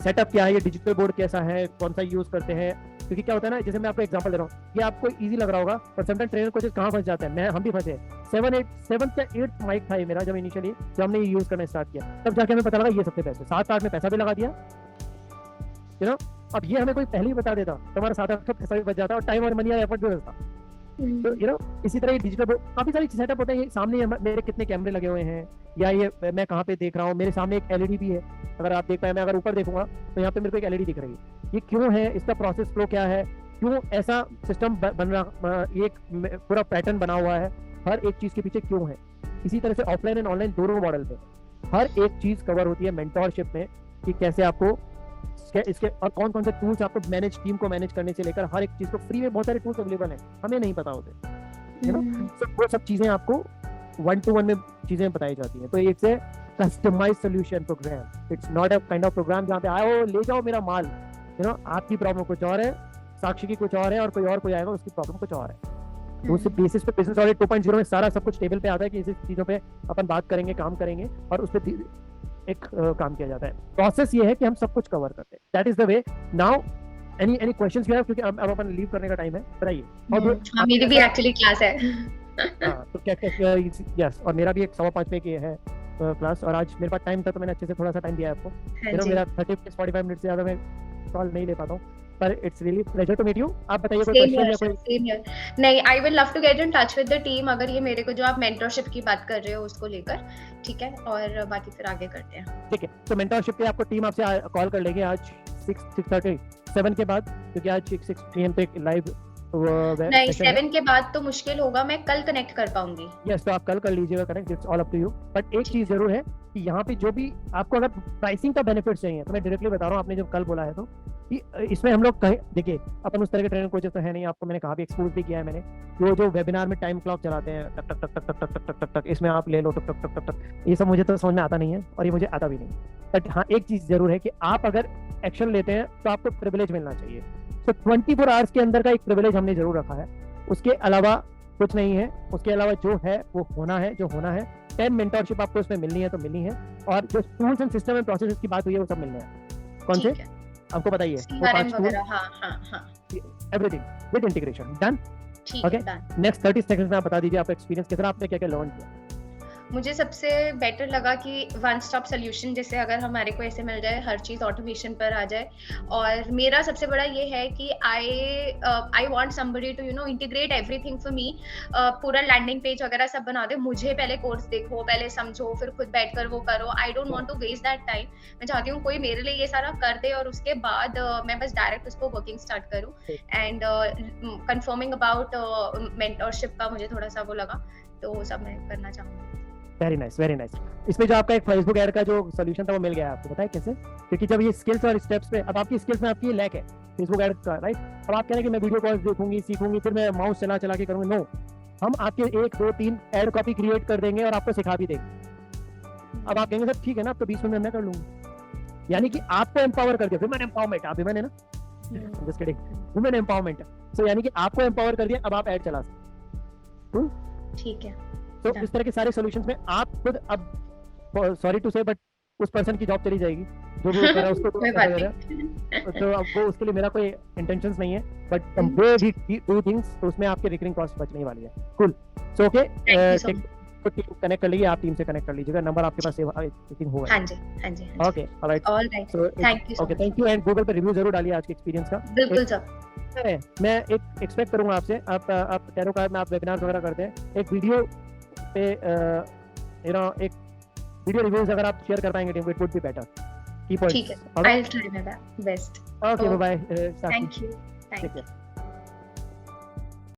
सेटअप क्या है, ये डिजिटल बोर्ड कैसा है, कौन सा यूज करते हैं. क्योंकि क्या होता है ना, जैसे मैं आपको एग्जांपल दे रहा हूँ, ये आपको इजी लग रहा होगा, पर समटाइम ट्रेनर कोचेस कहाँ फंस जाते हैं. हम भी फंसे. 7th या 8th माइक था ये मेरा, जब इनिशियली जब हमने ये यूज करना स्टार्ट किया, तब जाके हमें पता लगा ये सबसे बेस्ट है. 7-8 में पैसा भी लगा दिया, यू नो. अब ये हमें कोई पहले ही बता देता तो हमारा 7-8 का पैसा भी बच जाता और टाइम और मनी और एफर्ट भी बचता. तो यू नो, इसी तरह ये डिजिटल बोर्ड काफी सारी सेटअप होते हैं. ये सामने मेरे कितने कैमरे लगे हुए हैं, या ये मैं कहाँ पे देख रहा हूँ, मेरे सामने एक एलईडी भी है. अगर आप देख पाए, मैं अगर ऊपर देखूंगा तो यहाँ पे मेरे को एक एलईडी दिख रही है. ये क्यों है, इसका प्रोसेस फ्लो क्या है, क्यों ऐसा सिस्टम बन रहा, एक पूरा पैटर्न बना हुआ है, हर एक चीज के पीछे क्यों है. इसी तरह से ऑफलाइन एंड ऑनलाइन दोनों मॉडल पे हर एक चीज कवर होती है मेंटोरशिप में, कि कैसे आपको इसके और कौन कौन से टूल्स आपको मैनेज, टीम को मैनेज करने से लेकर हर एक चीज को. फ्री में बहुत सारे टूल्स अवेलेबल हैं, हमें नहीं पता होते, यू नो. वो सब चीजें आपको 1-to-1 में चीजें बताई जाती हैं. तो it's a customise solution programme. It's not a kind of programme जहाँ पे आओ ले जाओ मेरा माल, यू नो. आपकी प्रॉब्लम कुछ और है, साक्षी की कुछ और है, और कोई आएगा उसकी प्रॉब्लम कुछ और है. तो उस बेसिस पे बिजनेस ऑडिट 2.0 में सारा सब कुछ टेबल पे आता है कि इस चीजों पे अपन बात करेंगे, काम करेंगे, और उस पे एक काम किया जाता है. प्रोसेस ये है कि हम सब कुछ कवर करते हैं. That is the way. Now any questions you have, क्योंकि अब अपन लीव करने का टाइम है, बताइए. और मेरी भी एक्चुअली क्लास है. हाँ, तो क्या यस, और मेरा भी एक 5:15 पे है क्लास, और आज मेरे पास टाइम था तो मैंने अच्छे से थोड़ा सा टाइम दिया आपको. मेरा 30-45 मिनट से ज्यादा मैं कॉल नहीं ले पाता हूँ, पर it's really pleasure to meet you. आप बताइए कोई क्वेश्चन या कोई. नहीं, I will love to get in touch with the team, अगर ये मेरे को जो आप मेंटरशिप की बात कर रहे हो उसको लेकर, ठीक है, और बाकी फिर आगे करते हैं. ठीक है, तो मेंटरशिप पे आपको टीम आपसे कॉल कर लेगी आज 6:30 के बाद, क्योंकि आज 6 PM पे लाइव. नहीं, 7 के बाद तो मुश्किल होगा, मैं कल कनेक्ट कर पाऊंगी. यस, तो आप कल कर लीजिएगा connect, it's all up to you. But एक चीज जरूर है कि यहाँ पे जो भी आपको अगर प्राइसिंग का बेनिफिट चाहिए, तो मैं डायरेक्टली बता रहा हूँ, आपने जब कल बोला है तो इसमें हम लोग देखिए, अपन उस तरह के ट्रेनर कोचेस तो है नहीं. आपको मैंने कहा भी, एक्सपोज भी किया है मैंने. वो जो वेबिनार में टाइम क्लॉक चलाते हैं, टक टक टक टक टक टक टक टक टक, इसमें आप ले लो टक टक टक टक टक, ये सब मुझे तो समझ में आता नहीं है, और ये मुझे आता भी नहीं. बट हाँ, एक चीज जरूर है कि आप अगर एक्शन लेते हैं तो आपको प्रिविलेज मिलना चाहिए. तो 24 आवर्स के अंदर का एक प्रिविलेज हमने जरूर रखा है, उसके अलावा कुछ नहीं है. उसके अलावा जो है वो होना है, जो होना है. 10 मेंटरशिप आपको उसमें मिलनी है तो मिलनी है, और जो tools and system and processes की बात हुई है वो सब मिलने हैं. कौन से आपको बताइए, वो 5 tool, everything with integration done. Okay, next 30 seconds में आप बता दीजिए आपका एक्सपीरियंस किस तरह, आपने क्या क्या लर्न किया. मुझे सबसे बेटर लगा कि वन स्टॉप सोल्यूशन, जैसे अगर हमारे को ऐसे मिल जाए, हर चीज़ ऑटोमेशन पर आ जाए. और मेरा सबसे बड़ा ये है कि I want somebody to integrate everything for me. पूरा लैंडिंग पेज वगैरह सब बना दे, मुझे पहले कोर्स देखो, पहले समझो, फिर खुद बैठकर वो करो. I don't want to waste that time. मैं चाहती हूँ कोई मेरे लिए ये सारा कर दे, और उसके बाद मैं बस डायरेक्ट उसको वर्किंग स्टार्ट करूँ. एंड कंफर्मिंग अबाउट मेंटरशिप का मुझे थोड़ा सा वो लगा, तो सब मैं करना चाहूँगी. Very nice, very nice. इसमें जो आपका एक फेसबुक ऐड का जो सॉल्यूशन था वो मिल गया आपको, बताए कैसे? क्योंकि जब ये स्किल्स और स्टेप्स पे, अब आपकी स्किल्स में आपकी ये लैक है फेसबुक ऐड का, राइट. अब आप कह रहे हैं कि मैं वीडियो कॉल्स देखूंगी, सीखूंगी, फिर मैं माउस चला के करूंगी. नो, हम आपके 1, 2, 3 ऐड कॉपी क्रिएट कर देंगे और आपको सिखा भी देंगे. अब आप कहेंगे सर ठीक है ना, अब तो 20 मिनट में मैं कर लूंगी. यानी कि आपको एम्पावर कर दिया. वुमेन एम्पावरमेंट, आप वुमेन है ना, जस्ट किडिंग, वुमेन एम्पावरमेंट. सो यानी कि आपको एम्पावर कर दिया, अब आप ऐड चला सकते. ठीक है. तो इस तरह के सारे सॉल्यूशंस में आप खुद, अब सॉरी टू से, बट उस पर्सन की जॉब चली जाएगी जो भी कर रहा है उसको. तो अब वो, उसके लिए मेरा कोई इंटेंशंस नहीं है, बट वे भी डू थिंग्स, तो उसमें आपके रिकरिंग कॉस्ट बचने वाली है. कूल. सो ओके, कनेक्ट कर लीजिए, आप टीम से कनेक्ट कर लीजिएगा, नंबर आपके पास सेव होगा. हां जी, हां जी. Okay, alright. So thank you, and Google पे रिव्यू जरूर डालिए आज के एक्सपीरियंस का. बिल्कुल सर. मैं एक एक्सपेक्ट करूंगा आपसे, आप टेरो कार्ड में आप वेबिनार वगैरह करते हैं, एक वीडियो पे एक वीडियो रिव्यूज अगर आप शेयर कर पाएंगे टीम को, it would be better. Key points. ठीक है, I will try my best. Okay, bye bye. Thank you.